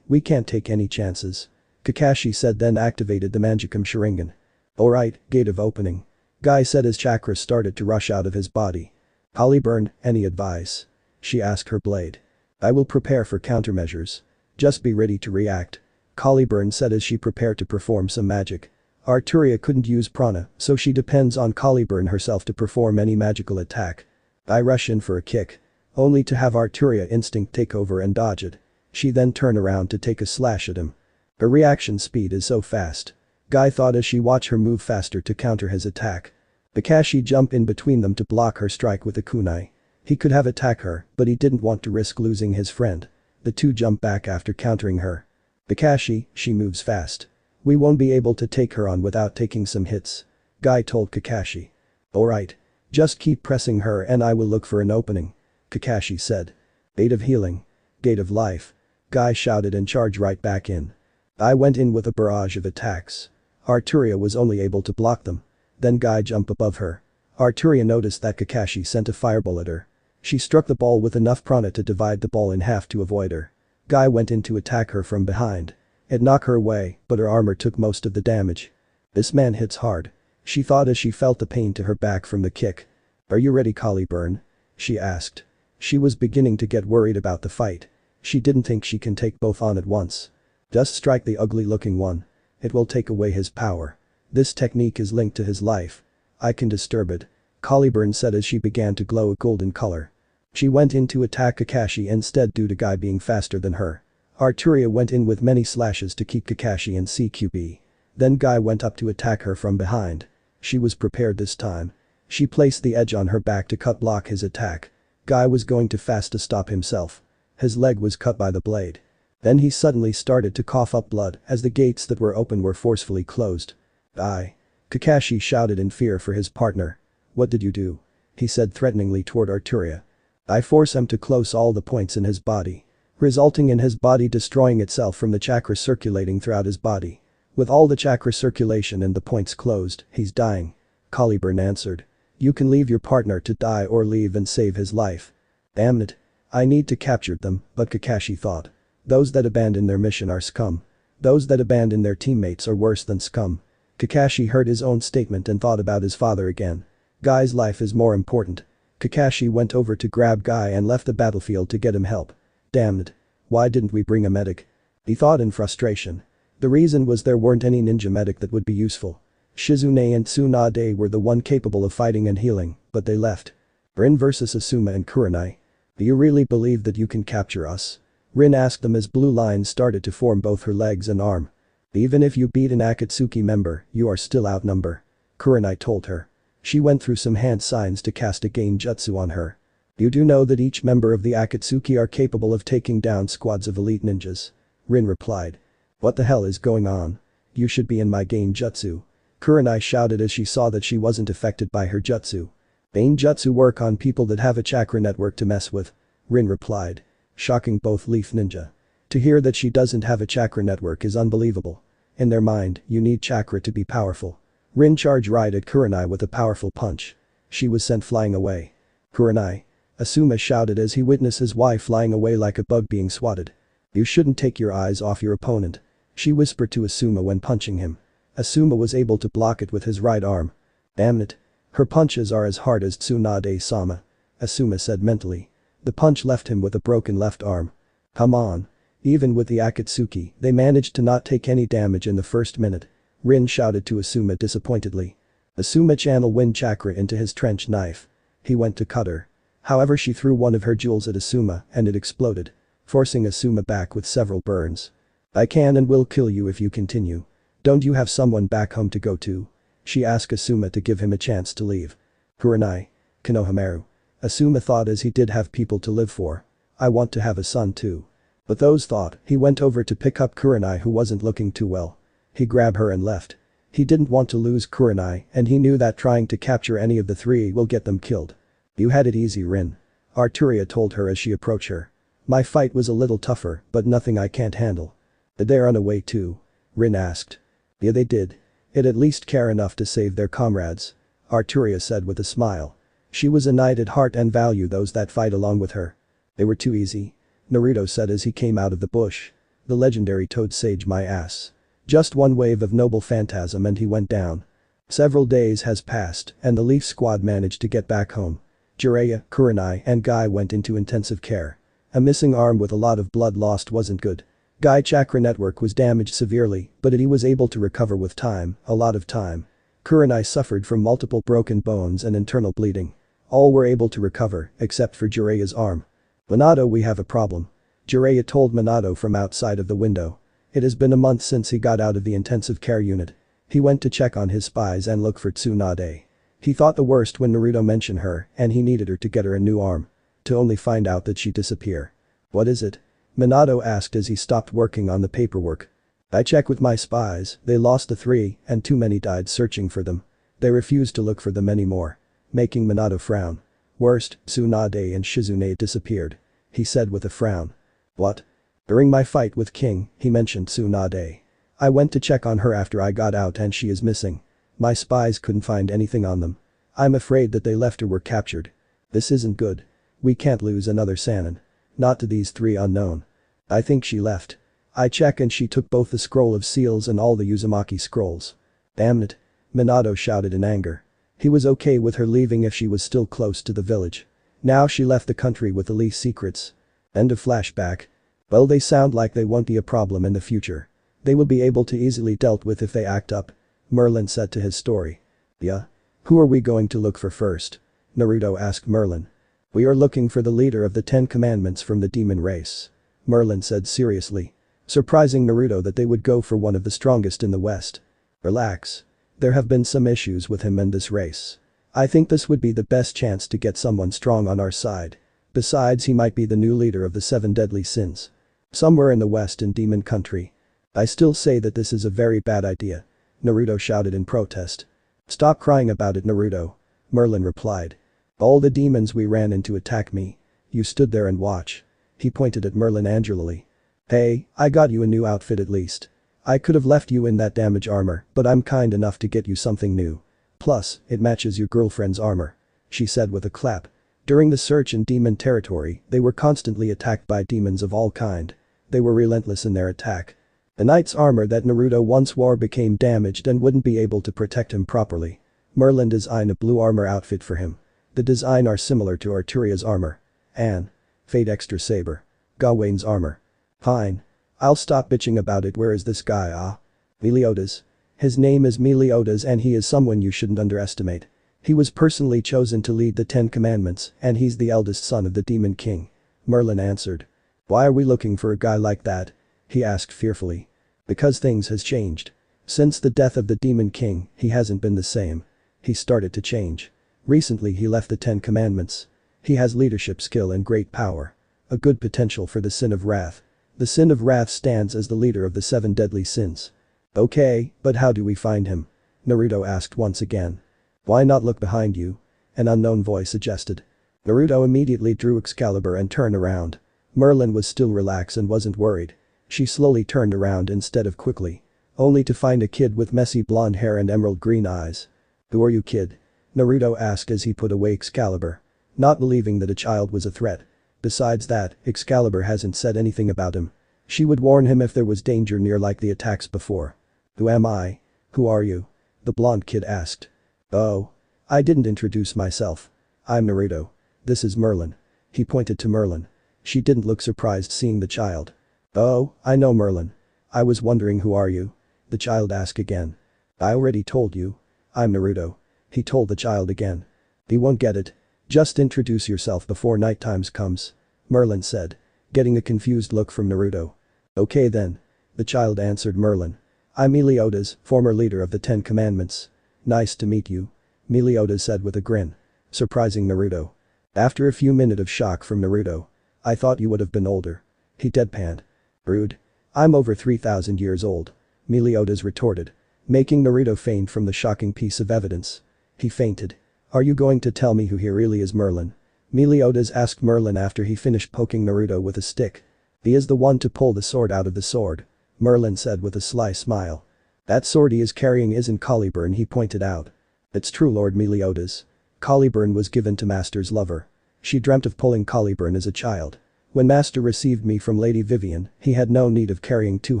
S1: We can't take any chances. Kakashi said then activated the Manjikam Sharingan. Alright, gate of opening. Guy said as chakras started to rush out of his body. Caliburn, any advice? She asked her blade. I will prepare for countermeasures. Just be ready to react. Caliburn said as she prepared to perform some magic. Arturia couldn't use prana, so she depends on Caliburn herself to perform any magical attack. I rush in for a kick. Only to have Arturia instinct take over and dodge it. She then turn around to take a slash at him. Her reaction speed is so fast. Guy thought as she watched her move faster to counter his attack. Kakashi jumped in between them to block her strike with a kunai. He could have attacked her, but he didn't want to risk losing his friend. The two jumped back after countering her. Kakashi, she moves fast. We won't be able to take her on without taking some hits. Guy told Kakashi. Alright. Just keep pressing her and I will look for an opening. Kakashi said. Gate of healing. Gate of life. Guy shouted and charged right back in. I went in with a barrage of attacks. Arturia was only able to block them. Then Guy jumped above her. Arturia noticed that Kakashi sent a fireball at her. She struck the ball with enough prana to divide the ball in half to avoid her. Guy went in to attack her from behind. It knocked her away, but her armor took most of the damage. This man hits hard. She thought as she felt the pain to her back from the kick. Are you ready, Caliburn? She asked. She was beginning to get worried about the fight. She didn't think she can take both on at once. Just strike the ugly-looking one. It will take away his power. This technique is linked to his life. I can disturb it. Caliburn said as she began to glow a golden color. She went in to attack Kakashi instead due to Guy being faster than her. Arturia went in with many slashes to keep Kakashi in CQB. Then Guy went up to attack her from behind. She was prepared this time. She placed the edge on her back to cut block his attack. Guy was going too fast to stop himself. His leg was cut by the blade. Then he suddenly started to cough up blood as the gates that were open were forcefully closed. Kakashi shouted in fear for his partner. What did you do? He said threateningly toward Arturia. I force him to close all the points in his body. Resulting in his body destroying itself from the chakra circulating throughout his body. With all the chakra circulation and the points closed, he's dying. Caliburn answered. You can leave your partner to die or leave and save his life. Damn it. I need to capture them, but Kakashi thought. Those that abandon their mission are scum. Those that abandon their teammates are worse than scum. Kakashi heard his own statement and thought about his father again. Guy's life is more important. Kakashi went over to grab Guy and left the battlefield to get him help. Damn it. Why didn't we bring a medic? He thought in frustration. The reason was there weren't any ninja medic that would be useful. Shizune and Tsunade were the one capable of fighting and healing, but they left. Rin vs Asuma and Kurenai. Do you really believe that you can capture us? Rin asked them as blue lines started to form both her legs and arm. Even if you beat an Akatsuki member, you are still outnumbered. Kurenai told her. She went through some hand signs to cast a genjutsu on her. You do know that each member of the Akatsuki are capable of taking down squads of elite ninjas. Rin replied. What the hell is going on? You should be in my genjutsu. Kurenai shouted as she saw that she wasn't affected by her jutsu. Genjutsu work on people that have a chakra network to mess with. Rin replied. Shocking both Leaf Ninja. To hear that she doesn't have a chakra network is unbelievable. In their mind, you need chakra to be powerful. Rin charged right at Kurenai with a powerful punch. She was sent flying away. Kurenai. Asuma shouted as he witnessed his wife flying away like a bug being swatted. You shouldn't take your eyes off your opponent. She whispered to Asuma when punching him. Asuma was able to block it with his right arm. Damn it. Her punches are as hard as Tsunade-sama. Asuma said mentally. The punch left him with a broken left arm. Come on. Even with the Akatsuki, they managed to not take any damage in the first minute. Rin shouted to Asuma disappointedly. Asuma channeled wind chakra into his trench knife. He went to cut her. However, she threw one of her jewels at Asuma and it exploded, forcing Asuma back with several burns. I can and will kill you if you continue. Don't you have someone back home to go to? She asked Asuma to give him a chance to leave. Kurenai. Konohamaru. Asuma thought as he did have people to live for. I want to have a son too. But those thought, he went over to pick up Kurenai who wasn't looking too well. He grabbed her and left. He didn't want to lose Kurenai and he knew that trying to capture any of the three will get them killed. You had it easy, Rin. Arturia told her as she approached her. My fight was a little tougher, but nothing I can't handle. Did they run away too? Rin asked. Yeah, they did. It at least care enough to save their comrades. Arturia said with a smile. She was a knight at heart and value those that fight along with her. They were too easy. Naruto said as he came out of the bush. The legendary Toad Sage my ass. Just one wave of noble phantasm and he went down. Several days has passed and the Leaf squad managed to get back home. Jiraiya, Kurenai and Guy went into intensive care. A missing arm with a lot of blood lost wasn't good. Guy chakra network was damaged severely, but he was able to recover with time, a lot of time. Kurenai suffered from multiple broken bones and internal bleeding. All were able to recover, except for Jiraiya's arm. Minato, we have a problem. Jiraiya told Minato from outside of the window. It has been a month since he got out of the intensive care unit. He went to check on his spies and look for Tsunade. He thought the worst when Naruto mentioned her and he needed her to get her a new arm. To only find out that she disappeared. What is it? Minato asked as he stopped working on the paperwork. I checked with my spies, they lost the three and too many died searching for them. They refused to look for them anymore. Making Minato frown. Worst, Tsunade and Shizune disappeared. He said with a frown. What? During my fight with King, he mentioned Tsunade. I went to check on her after I got out and she is missing. My spies couldn't find anything on them. I'm afraid that they left or were captured. This isn't good. We can't lose another Sannin. Not to these three unknown. I think she left. I check and she took both the scroll of seals and all the Uzumaki scrolls. Damn it. Minato shouted in anger. He was okay with her leaving if she was still close to the village. Now she left the country with the least secrets. End of flashback. Well, they sound like they won't be a problem in the future. They will be able to easily dealt with if they act up. Merlin said to his story. Yeah? Who are we going to look for first? Naruto asked Merlin. We are looking for the leader of the 10 commandments from the demon race. Merlin said seriously. Surprising Naruto that they would go for one of the strongest in the West. Relax. There have been some issues with him and this race. I think this would be the best chance to get someone strong on our side. Besides, he might be the new leader of the 7 deadly sins. Somewhere in the West in Demon Country. I still say that this is a very bad idea. Naruto shouted in protest. Stop crying about it, Naruto. Merlin replied. All the demons we ran into attack me. You stood there and watch. He pointed at Merlin angrily. Hey, I got you a new outfit at least. I could have left you in that damage armor, but I'm kind enough to get you something new. Plus, it matches your girlfriend's armor. She said with a clap. During the search in demon territory, they were constantly attacked by demons of all kind. They were relentless in their attack. The knight's armor that Naruto once wore became damaged and wouldn't be able to protect him properly. Merlin designed a blue armor outfit for him. The design are similar to Arturia's armor. And Fate Extra Saber. Gawaine's armor. Fine. I'll stop bitching about it. Where is this guy? Meliodas. His name is Meliodas and he is someone you shouldn't underestimate. He was personally chosen to lead the 10 Commandments and he's the eldest son of the Demon King. Merlin answered. Why are we looking for a guy like that? He asked fearfully. Because things has changed. Since the death of the Demon King, he hasn't been the same. He started to change. Recently he left the 10 Commandments. He has leadership skill and great power. A good potential for the Sin of Wrath. The Sin of Wrath stands as the leader of the 7 deadly sins. Okay, but how do we find him? Naruto asked once again. Why not look behind you? An unknown voice suggested. Naruto immediately drew Excalibur and turned around. Merlin was still relaxed and wasn't worried. She slowly turned around instead of quickly. Only to find a kid with messy blonde hair and emerald green eyes. Who are you, kid? Naruto asked as he put away Excalibur. Not believing that a child was a threat. Besides that, Excalibur hasn't said anything about him. She would warn him if there was danger near like the attacks before. Who am I? Who are you? The blonde kid asked. Oh. I didn't introduce myself. I'm Naruto. This is Merlin. He pointed to Merlin. She didn't look surprised seeing the child. Oh, I know Merlin. I was wondering who are you? The child asked again. I already told you. I'm Naruto. He told the child again. He won't get it. Just introduce yourself before night times comes. Merlin said. Getting a confused look from Naruto. Okay then. The child answered Merlin. I'm Meliodas, former leader of the 10 Commandments. Nice to meet you. Meliodas said with a grin. Surprising Naruto. After a few minutes of shock from Naruto. I thought you would have been older. He deadpanned. Rude. I'm over 3,000 years old. Meliodas retorted. Making Naruto faint from the shocking piece of evidence. He fainted. Are you going to tell me who here really is Merlin? Meliodas asked Merlin after he finished poking Naruto with a stick. He is the one to pull the sword out of the sword. Merlin said with a sly smile. That sword he is carrying isn't Caliburn, he pointed out. It's true, Lord Meliodas. Caliburn was given to Master's lover. She dreamt of pulling Caliburn as a child. When Master received me from Lady Vivian, he had no need of carrying 2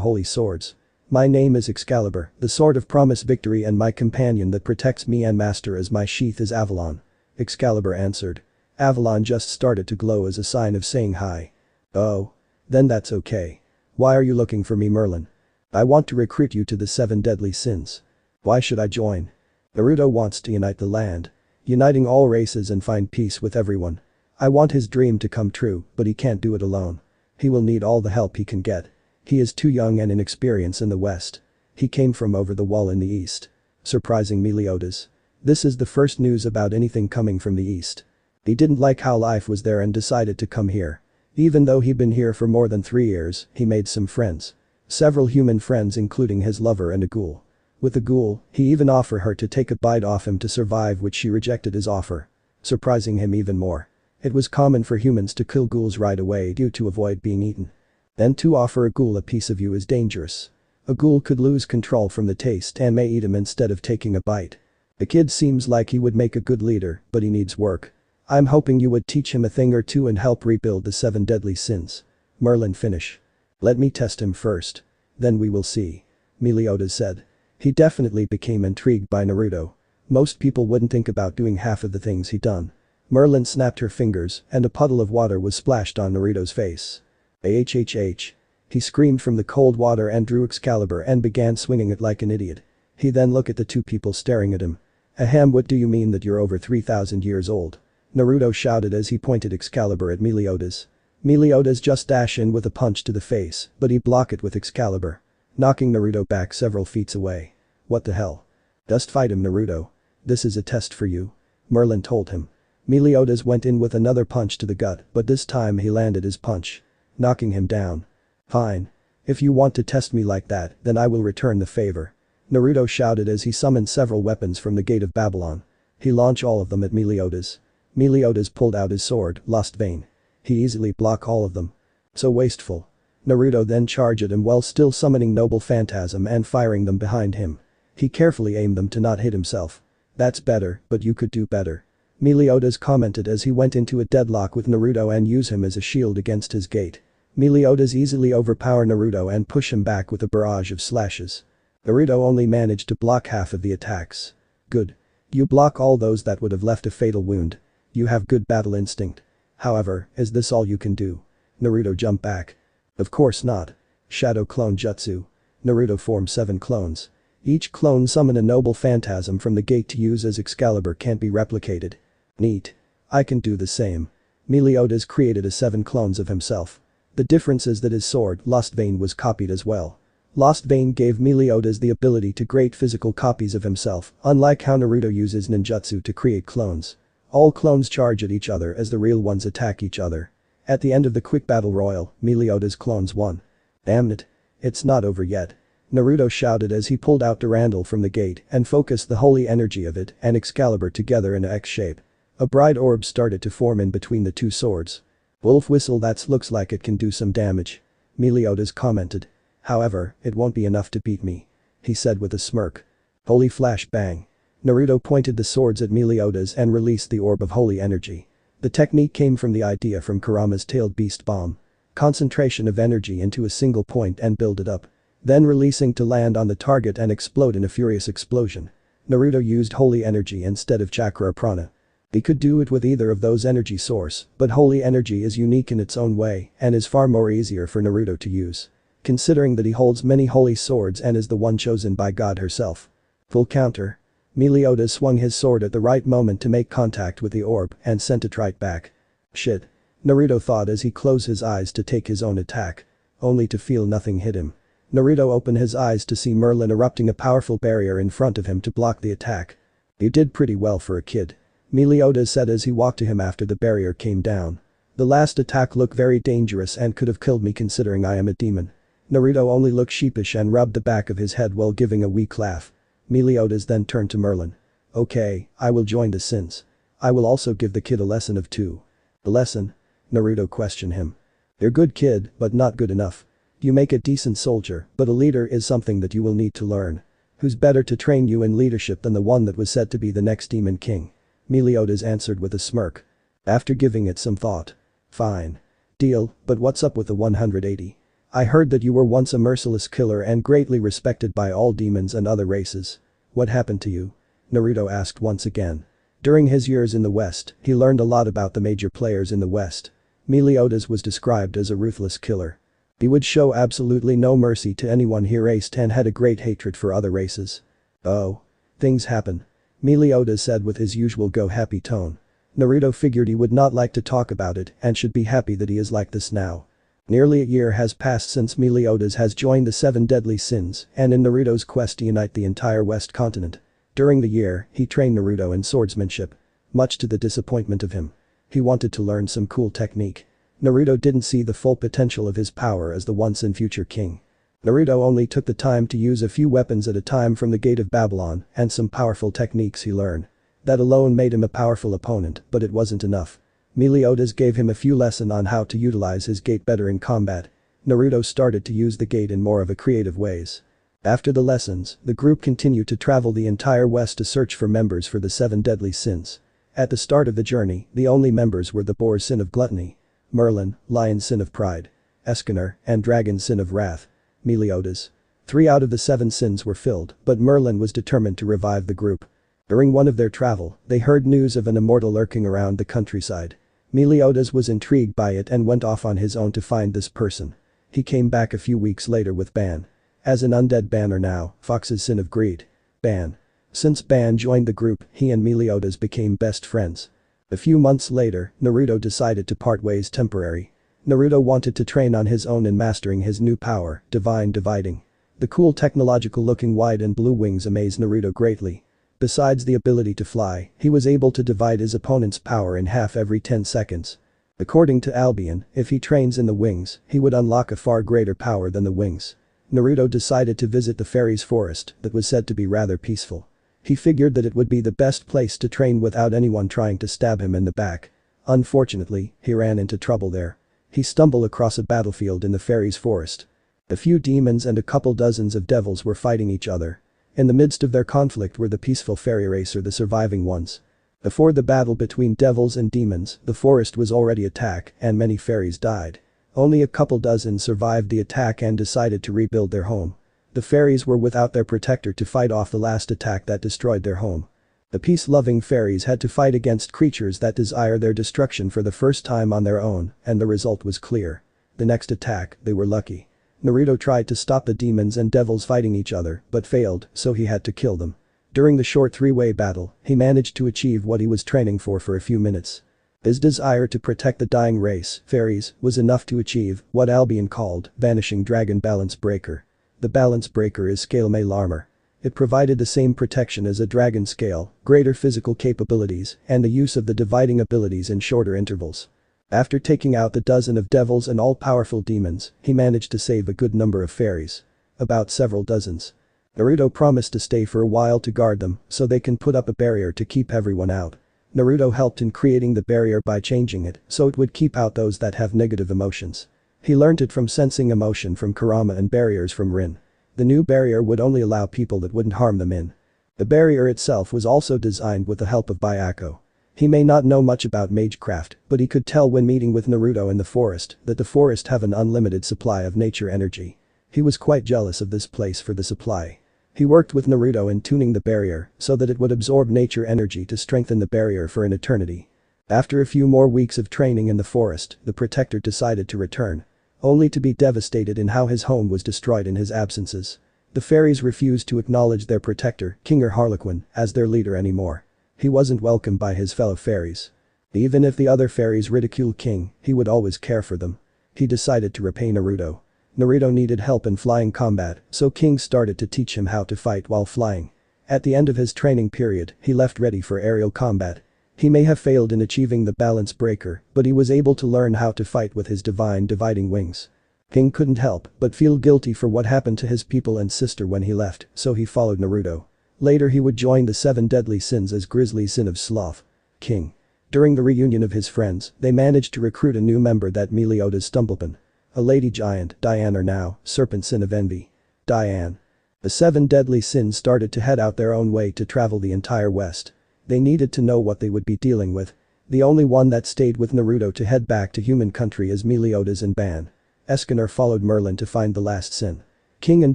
S1: holy swords. My name is Excalibur, the sword of promise victory, and my companion that protects me and Master as my sheath is Avalon. Excalibur answered. Avalon just started to glow as a sign of saying hi. Oh. Then that's okay. Why are you looking for me, Merlin? I want to recruit you to the 7 deadly sins. Why should I join? Naruto wants to unite the land. Uniting all races and find peace with everyone. I want his dream to come true, but he can't do it alone. He will need all the help he can get. He is too young and inexperienced in the West. He came from over the wall in the East. Surprising Meliodas. This is the first news about anything coming from the East. He didn't like how life was there and decided to come here. Even though he'd been here for more than 3 years, he made some friends. Several human friends including his lover and a ghoul. With the ghoul, he even offered her to take a bite off him to survive, which she rejected his offer. Surprising him even more. It was common for humans to kill ghouls right away due to avoid being eaten. Then to offer a ghoul a piece of you is dangerous. A ghoul could lose control from the taste and may eat him instead of taking a bite. The kid seems like he would make a good leader, but he needs work. I'm hoping you would teach him a thing or two and help rebuild the 7 deadly sins. Merlin finish. Let me test him first. Then we will see. Meliodas said. He definitely became intrigued by Naruto. Most people wouldn't think about doing half of the things he done. Merlin snapped her fingers and a puddle of water was splashed on Naruto's face. Ahhh. He screamed from the cold water and drew Excalibur and began swinging it like an idiot. He then looked at the 2 people staring at him. Ahem, what do you mean that you're over 3,000 years old? Naruto shouted as he pointed Excalibur at Meliodas. Meliodas just dashed in with a punch to the face, but he blocked it with Excalibur. Knocking Naruto back several feet away. What the hell? Just fight him, Naruto. This is a test for you. Merlin told him. Meliodas went in with another punch to the gut, but this time he landed his punch. Knocking him down. Fine. If you want to test me like that, then I will return the favor. Naruto shouted as he summoned several weapons from the gate of Babylon. He launched all of them at Meliodas. Meliodas pulled out his sword, Lost Vein. He easily blocked all of them. So wasteful. Naruto then charged at him while still summoning Noble Phantasm and firing them behind him. He carefully aimed them to not hit himself. That's better, but you could do better. Meliodas commented as he went into a deadlock with Naruto and used him as a shield against his gate. Meliodas easily overpower Naruto and push him back with a barrage of slashes. Naruto only managed to block half of the attacks. Good. You block all those that would have left a fatal wound. You have good battle instinct. However, is this all you can do? Naruto jumped back. Of course not. Shadow Clone Jutsu. Naruto formed 7 clones. Each clone summoned a noble phantasm from the gate to use as Excalibur can't be replicated. Neat. I can do the same. Meliodas created a 7 clones of himself. The difference is that his sword, Lost Vein, was copied as well. Lost Vein gave Meliodas the ability to create physical copies of himself, unlike how Naruto uses ninjutsu to create clones. All clones charge at each other as the real ones attack each other. At the end of the quick battle royal, Meliodas' clones won. Damn it. It's not over yet. Naruto shouted as he pulled out Durandal from the gate and focused the holy energy of it and Excalibur together in a X shape. A bright orb started to form in between the two swords. Wolf whistle, that looks like it can do some damage. Meliodas commented. However, it won't be enough to beat me. He said with a smirk. Holy flash bang. Naruto pointed the swords at Meliodas and released the orb of holy energy. The technique came from the idea from Kurama's tailed beast bomb. Concentration of energy into a single point and build it up. Then releasing to land on the target and explode in a furious explosion. Naruto used holy energy instead of chakra or prana. He could do it with either of those energy source, but holy energy is unique in its own way and is far more easier for Naruto to use. Considering that he holds many holy swords and is the one chosen by God herself. Full counter. Meliodas swung his sword at the right moment to make contact with the orb and sent it right back. Shit. Naruto thought as he closed his eyes to take his own attack. Only to feel nothing hit him. Naruto opened his eyes to see Merlin erupting a powerful barrier in front of him to block the attack. You did pretty well for a kid. Meliodas said as he walked to him after the barrier came down. The last attack looked very dangerous and could have killed me considering I am a demon. Naruto only looked sheepish and rubbed the back of his head while giving a weak laugh. Meliodas then turned to Merlin. Okay, I will join the sins. I will also give the kid a lesson of 2. A lesson? Naruto questioned him. You're good kid, but not good enough. You make a decent soldier, but a leader is something that you will need to learn. Who's better to train you in leadership than the one that was said to be the next demon king? Meliodas answered with a smirk. After giving it some thought. Fine. Deal, but what's up with the 180? I heard that you were once a merciless killer and greatly respected by all demons and other races. What happened to you? Naruto asked once again. During his years in the West, he learned a lot about the major players in the West. Meliodas was described as a ruthless killer. He would show absolutely no mercy to anyone he raced and had a great hatred for other races. Oh. Things happen. Meliodas said with his usual go-happy tone. Naruto figured he would not like to talk about it and should be happy that he is like this now. Nearly a year has passed since Meliodas has joined the 7 deadly sins and in Naruto's quest to unite the entire West continent. During the year, he trained Naruto in swordsmanship. Much to the disappointment of him. He wanted to learn some cool technique. Naruto didn't see the full potential of his power as the once and future king. Naruto only took the time to use a few weapons at a time from the Gate of Babylon and some powerful techniques he learned. That alone made him a powerful opponent, but it wasn't enough. Meliodas gave him a few lessons on how to utilize his gate better in combat. Naruto started to use the gate in more of a creative ways. After the lessons, the group continued to travel the entire West to search for members for the 7 deadly sins. At the start of the journey, the only members were the Boar's sin of gluttony, Merlin, Lion's sin of pride, Escanor, and Dragon's sin of wrath. Meliodas. 3 out of the 7 sins were filled, but Merlin was determined to revive the group. During one of their travel, they heard news of an immortal lurking around the countryside. Meliodas was intrigued by it and went off on his own to find this person. He came back a few weeks later with Ban. As an undead banner now, Fox's sin of greed. Ban. Since Ban joined the group, he and Meliodas became best friends. A few months later, Naruto decided to part ways temporarily. Naruto wanted to train on his own in mastering his new power, Divine Dividing. The cool technological looking white and blue wings amazed Naruto greatly. Besides the ability to fly, he was able to divide his opponent's power in half every 10 seconds. According to Albion, if he trains in the wings, he would unlock a far greater power than the wings. Naruto decided to visit the fairies' forest that was said to be rather peaceful. He figured that it would be the best place to train without anyone trying to stab him in the back. Unfortunately, he ran into trouble there. He stumbled across a battlefield in the fairies' forest. A few demons and a couple dozens of devils were fighting each other. In the midst of their conflict were the peaceful fairy race or the surviving ones. Before the battle between devils and demons, the forest was already attacked and many fairies died. Only a couple dozen survived the attack and decided to rebuild their home. The fairies were without their protector to fight off the last attack that destroyed their home. The peace-loving fairies had to fight against creatures that desire their destruction for the first time on their own, and the result was clear. The next attack, they were lucky. Naruto tried to stop the demons and devils fighting each other, but failed, so he had to kill them. During the short three-way battle, he managed to achieve what he was training for a few minutes. His desire to protect the dying race, fairies, was enough to achieve what Albion called vanishing dragon balance breaker. The balance breaker is scale mail armor. It provided the same protection as a dragon scale, greater physical capabilities, and the use of the dividing abilities in shorter intervals. After taking out the dozen of devils and all-powerful demons, he managed to save a good number of fairies. About several dozens. Naruto promised to stay for a while to guard them, so they can put up a barrier to keep everyone out. Naruto helped in creating the barrier by changing it, so it would keep out those that have negative emotions. He learned it from sensing emotion from Kurama and barriers from Rin. The new barrier would only allow people that wouldn't harm them in. The barrier itself was also designed with the help of Byako. He may not know much about magecraft, but he could tell when meeting with Naruto in the forest that the forest have an unlimited supply of nature energy. He was quite jealous of this place for the supply. He worked with Naruto in tuning the barrier so that it would absorb nature energy to strengthen the barrier for an eternity. After a few more weeks of training in the forest, the protector decided to return. Only to be devastated in how his home was destroyed in his absences. The fairies refused to acknowledge their protector, King or Harlequin, as their leader anymore. He wasn't welcomed by his fellow fairies. Even if the other fairies ridiculed King, he would always care for them. He decided to repay Naruto. Naruto needed help in flying combat, so King started to teach him how to fight while flying. At the end of his training period, he left ready for aerial combat. He may have failed in achieving the balance breaker, but he was able to learn how to fight with his divine dividing wings. King couldn't help but feel guilty for what happened to his people and sister when he left, so he followed Naruto. Later he would join the 7 deadly sins as Grizzly Sin of Sloth. King. During the reunion of his friends, they managed to recruit a new member, that Meliodas Stumblepin. A lady giant, Diane, or now, Serpent Sin of Envy. Diane. The 7 deadly sins started to head out their own way to travel the entire West. They needed to know what they would be dealing with. The only one that stayed with Naruto to head back to human country is Meliodas and Ban. Escanor followed Merlin to find the last sin. King and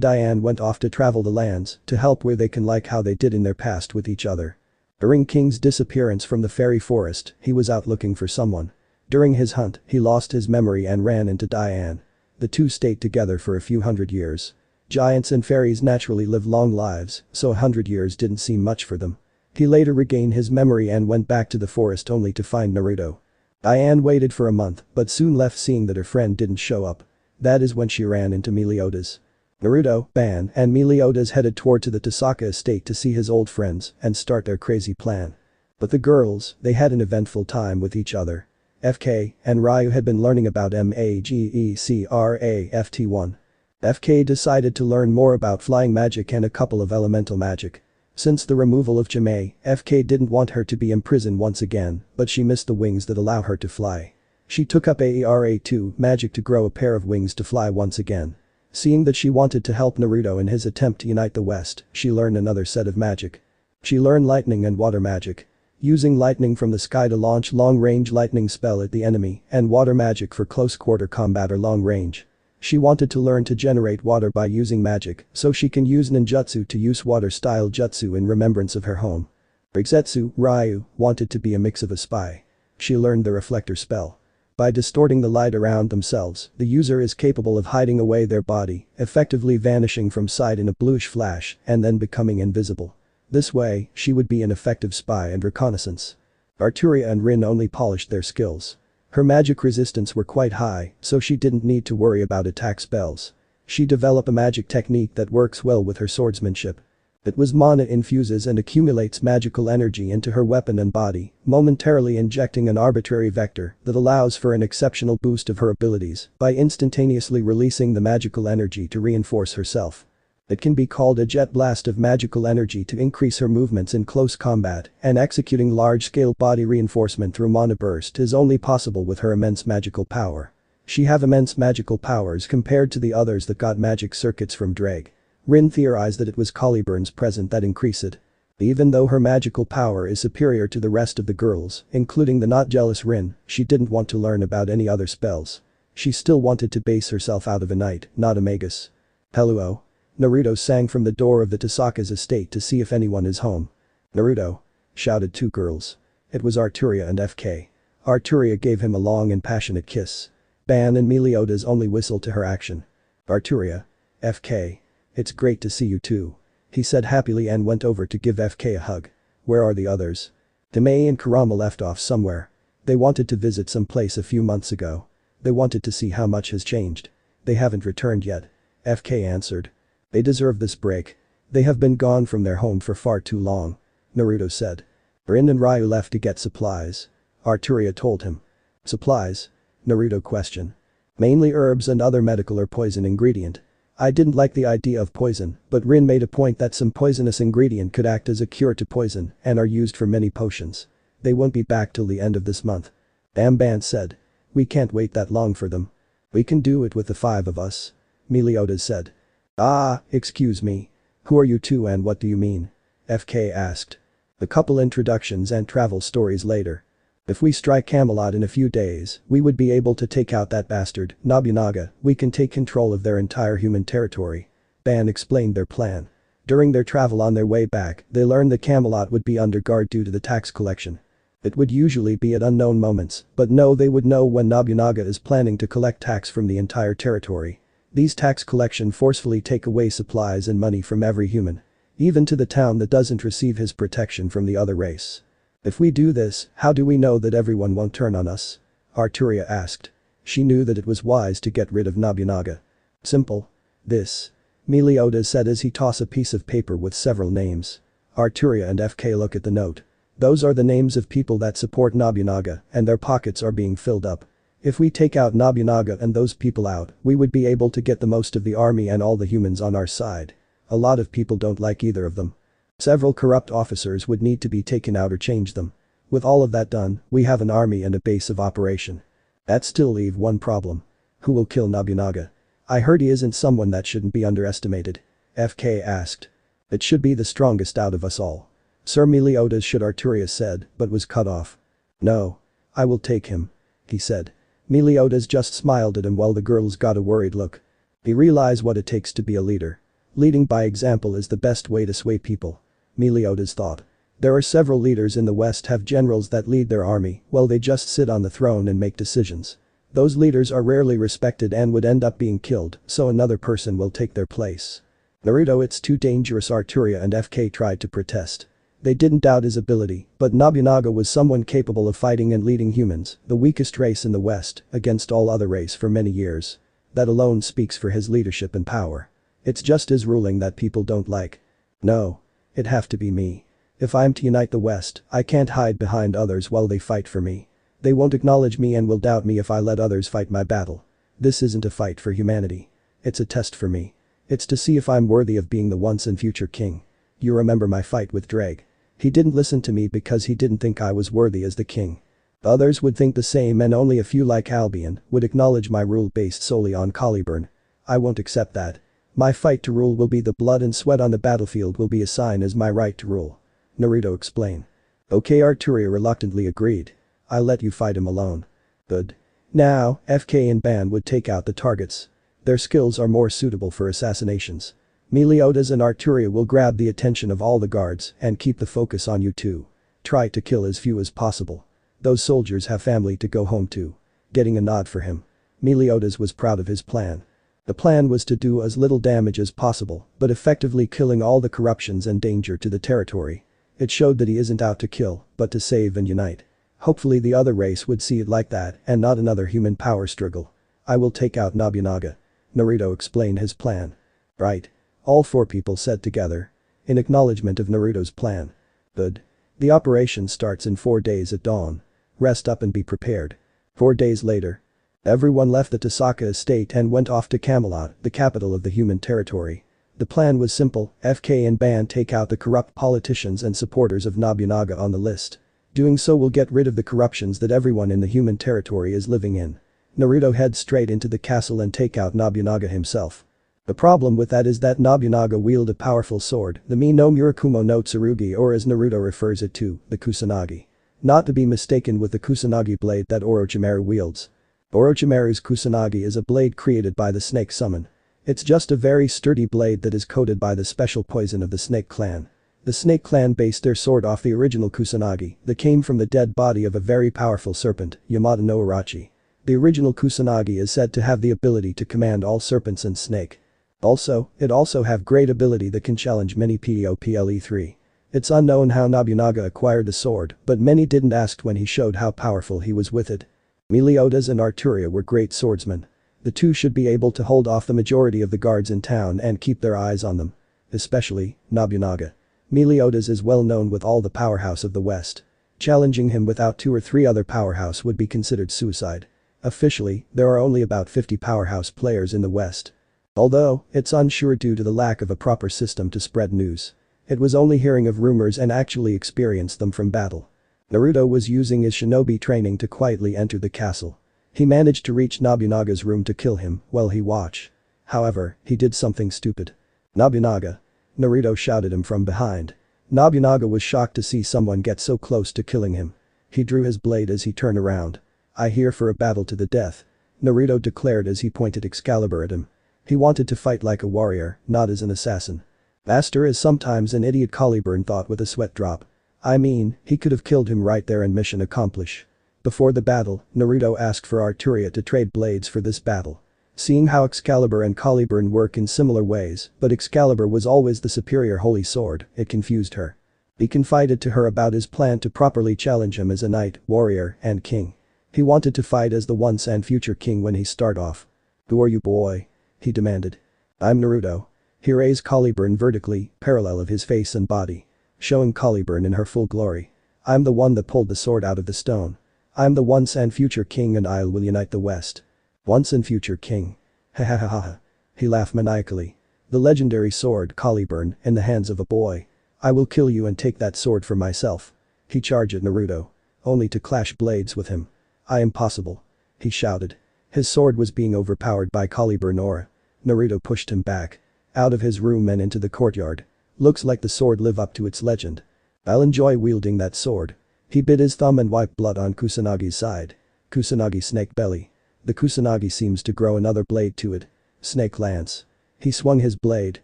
S1: Diane went off to travel the lands to help where they can, like how they did in their past with each other. During King's disappearance from the fairy forest, he was out looking for someone. During his hunt, he lost his memory and ran into Diane. The two stayed together for a few hundred years. Giants and fairies naturally live long lives, so 100 years didn't seem much for them. He later regained his memory and went back to the forest only to find Naruto. Diane waited for a month, but soon left seeing that her friend didn't show up. That is when she ran into Meliodas. Naruto, Ban, and Meliodas headed toward to the Tasaka estate to see his old friends and start their crazy plan. But the girls, they had an eventful time with each other. FK and Ryu had been learning about MAGECRAFT1. FK decided to learn more about flying magic and a couple of elemental magic. Since the removal of Jimei, FK didn't want her to be imprisoned once again, but she missed the wings that allow her to fly. She took up AERA2 magic to grow a pair of wings to fly once again. Seeing that she wanted to help Naruto in his attempt to unite the West, she learned another set of magic. She learned lightning and water magic. Using lightning from the sky to launch long-range lightning spell at the enemy, and water magic for close-quarter combat or long range. She wanted to learn to generate water by using magic, so she can use ninjutsu to use water-style jutsu in remembrance of her home. Rigetsu, Ryu, wanted to be a mix of a spy. She learned the reflector spell. By distorting the light around themselves, the user is capable of hiding away their body, effectively vanishing from sight in a bluish flash, and then becoming invisible. This way, she would be an effective spy and reconnaissance. Arturia and Rin only polished their skills. Her magic resistance were quite high, so she didn't need to worry about attack spells. She developed a magic technique that works well with her swordsmanship. It was mana infuses and accumulates magical energy into her weapon and body, momentarily injecting an arbitrary vector that allows for an exceptional boost of her abilities by instantaneously releasing the magical energy to reinforce herself. It can be called a jet blast of magical energy to increase her movements in close combat, and executing large-scale body reinforcement through mana burst is only possible with her immense magical power. She have immense magical powers compared to the others that got magic circuits from Drake. Rin theorized that it was Caliburns present that increase it. Even though her magical power is superior to the rest of the girls, including the not jealous Rin, she didn't want to learn about any other spells. She still wanted to base herself out of a knight, not a magus. "Hello?" Naruto sang from the door of the Tasaka's estate to see if anyone is home. "Naruto!" shouted two girls. It was Arturia and FK. Arturia gave him a long and passionate kiss. Ban and Meliodas only whistled to her action. "Arturia. FK. It's great to see you too," he said happily and went over to give FK a hug. "Where are the others?" Demei and Kurama left off somewhere. They wanted to visit some place a few months ago. They wanted to see how much has changed. They haven't returned yet. FK answered. "They deserve this break. They have been gone from their home for far too long," Naruto said. "Rin and Ryu left to get supplies," Arturia told him. "Supplies?" Naruto questioned. "Mainly herbs and other medical or poison ingredient. I didn't like the idea of poison, but Rin made a point that some poisonous ingredient could act as a cure to poison and are used for many potions. They won't be back till the end of this month." Ban said. "We can't wait that long for them. We can do it with the five of us," Meliodas said. "Ah, excuse me. Who are you two and what do you mean?" FK asked. "The couple introductions and travel stories later. If we strike Camelot in a few days, we would be able to take out that bastard, Nobunaga. We can take control of their entire human territory." Ban explained their plan. During their travel on their way back, they learned that Camelot would be under guard due to the tax collection. It would usually be at unknown moments, but they would know when Nobunaga is planning to collect tax from the entire territory. These tax collection forcefully take away supplies and money from every human. Even to the town that doesn't receive his protection from the other race. "If we do this, how do we know that everyone won't turn on us?" Arturia asked. She knew that it was wise to get rid of Nobunaga. "Simple. This," Meliodas said as he tossed a piece of paper with several names. Arturia and FK look at the note. "Those are the names of people that support Nobunaga and their pockets are being filled up. If we take out Nobunaga and those people out, we would be able to get the most of the army and all the humans on our side. A lot of people don't like either of them. Several corrupt officers would need to be taken out or change them. With all of that done, we have an army and a base of operation. That still leave one problem. Who will kill Nobunaga? I heard he isn't someone that shouldn't be underestimated," FK asked. "It should be the strongest out of us all. Sir Meliodas should," Arturia said, but was cut off. "No. I will take him," he said. Meliodas just smiled at him while the girls got a worried look. He realized what it takes to be a leader. Leading by example is the best way to sway people, Meliodas thought. There are several leaders in the West have generals that lead their army while they just sit on the throne and make decisions. Those leaders are rarely respected and would end up being killed, so another person will take their place. "Naruto, it's too dangerous," Arturia and FK tried to protest. They didn't doubt his ability, but Nobunaga was someone capable of fighting and leading humans, the weakest race in the West, against all other race for many years. That alone speaks for his leadership and power. It's just his ruling that people don't like. No. It'd have to be me. If I'm to unite the West, I can't hide behind others while they fight for me. They won't acknowledge me and will doubt me if I let others fight my battle. This isn't a fight for humanity. It's a test for me. It's to see if I'm worthy of being the once and future king. You remember my fight with Drake. He didn't listen to me because he didn't think I was worthy as the king. Others would think the same and only a few like Albion would acknowledge my rule based solely on Caliburn. I won't accept that. My fight to rule will be the blood and sweat on the battlefield will be a sign as my right to rule," Naruto explained. "Okay," Arturia reluctantly agreed. "I'll let you fight him alone." "Good." Now, FK and Ban would take out the targets. Their skills are more suitable for assassinations. Meliodas and Arturia will grab the attention of all the guards and keep the focus on you two. Try to kill as few as possible. Those soldiers have family to go home to. Getting a nod for him. Meliodas was proud of his plan. The plan was to do as little damage as possible, but effectively killing all the corruptions and danger to the territory. It showed that he isn't out to kill, but to save and unite. Hopefully the other race would see it like that and not another human power struggle. "I will take out Nobunaga," Naruto explained his plan. "Right." All four people said together. In acknowledgement of Naruto's plan. "Good. The operation starts in 4 days at dawn. Rest up and be prepared." 4 days later. Everyone left the Tasaka estate and went off to Camelot, the capital of the human territory. The plan was simple, FK and Ban take out the corrupt politicians and supporters of Nobunaga on the list. Doing so will get rid of the corruptions that everyone in the human territory is living in. Naruto heads straight into the castle and take out Nobunaga himself. The problem with that is that Nobunaga wield a powerful sword, the Mi no Murakumo no Tsurugi, or as Naruto refers it to, the Kusanagi. Not to be mistaken with the Kusanagi blade that Orochimaru wields. Orochimaru's Kusanagi is a blade created by the snake summon. It's just a very sturdy blade that is coated by the special poison of the snake clan. The snake clan based their sword off the original Kusanagi that came from the dead body of a very powerful serpent, Yamada no Urachi. The original Kusanagi is said to have the ability to command all serpents and snake. It also have great ability that can challenge many POPLE3. It's unknown how Nobunaga acquired the sword, but many didn't ask when he showed how powerful he was with it. Meliodas and Arturia were great swordsmen. The two should be able to hold off the majority of the guards in town and keep their eyes on them. Especially, Nobunaga. Meliodas is well known with all the powerhouse of the West. Challenging him without 2 or 3 other powerhouse would be considered suicide. Officially, there are only about 50 powerhouse players in the West. Although, it's unsure due to the lack of a proper system to spread news. It was only hearing of rumors and actually experienced them from battle. Naruto was using his shinobi training to quietly enter the castle. He managed to reach Nobunaga's room to kill him while he watched. However, he did something stupid. "Nobunaga!" Naruto shouted him from behind. Nobunaga was shocked to see someone get so close to killing him. He drew his blade as he turned around. "I here for a battle to the death," Naruto declared as he pointed Excalibur at him. He wanted to fight like a warrior, not as an assassin. Master is sometimes an idiot, Caliburn thought with a sweat drop. I mean, he could have killed him right there and mission accomplished. Before the battle, Naruto asked for Arturia to trade blades for this battle. Seeing how Excalibur and Caliburn work in similar ways, but Excalibur was always the superior holy sword, it confused her. He confided to her about his plan to properly challenge him as a knight, warrior, and king. He wanted to fight as the once and future king when he start off. "Who are you, boy?" he demanded. "I'm Naruto." He raised Caliburn vertically, parallel of his face and body. Showing Caliburn in her full glory. "I'm the one that pulled the sword out of the stone. I'm the once and future king and I will unite the West." "Once and future king." Ha ha ha ha. He laughed maniacally. "The legendary sword, Caliburn, in the hands of a boy. I will kill you and take that sword for myself." He charged at Naruto. Only to clash blades with him. "I am possible," he shouted. His sword was being overpowered by Caliburn aura. Naruto pushed him back. Out of his room and into the courtyard. "Looks like the sword live up to its legend. I'll enjoy wielding that sword." He bit his thumb and wiped blood on Kusanagi's side. Kusanagi snake belly. The Kusanagi seems to grow another blade to it. Snake lance. He swung his blade,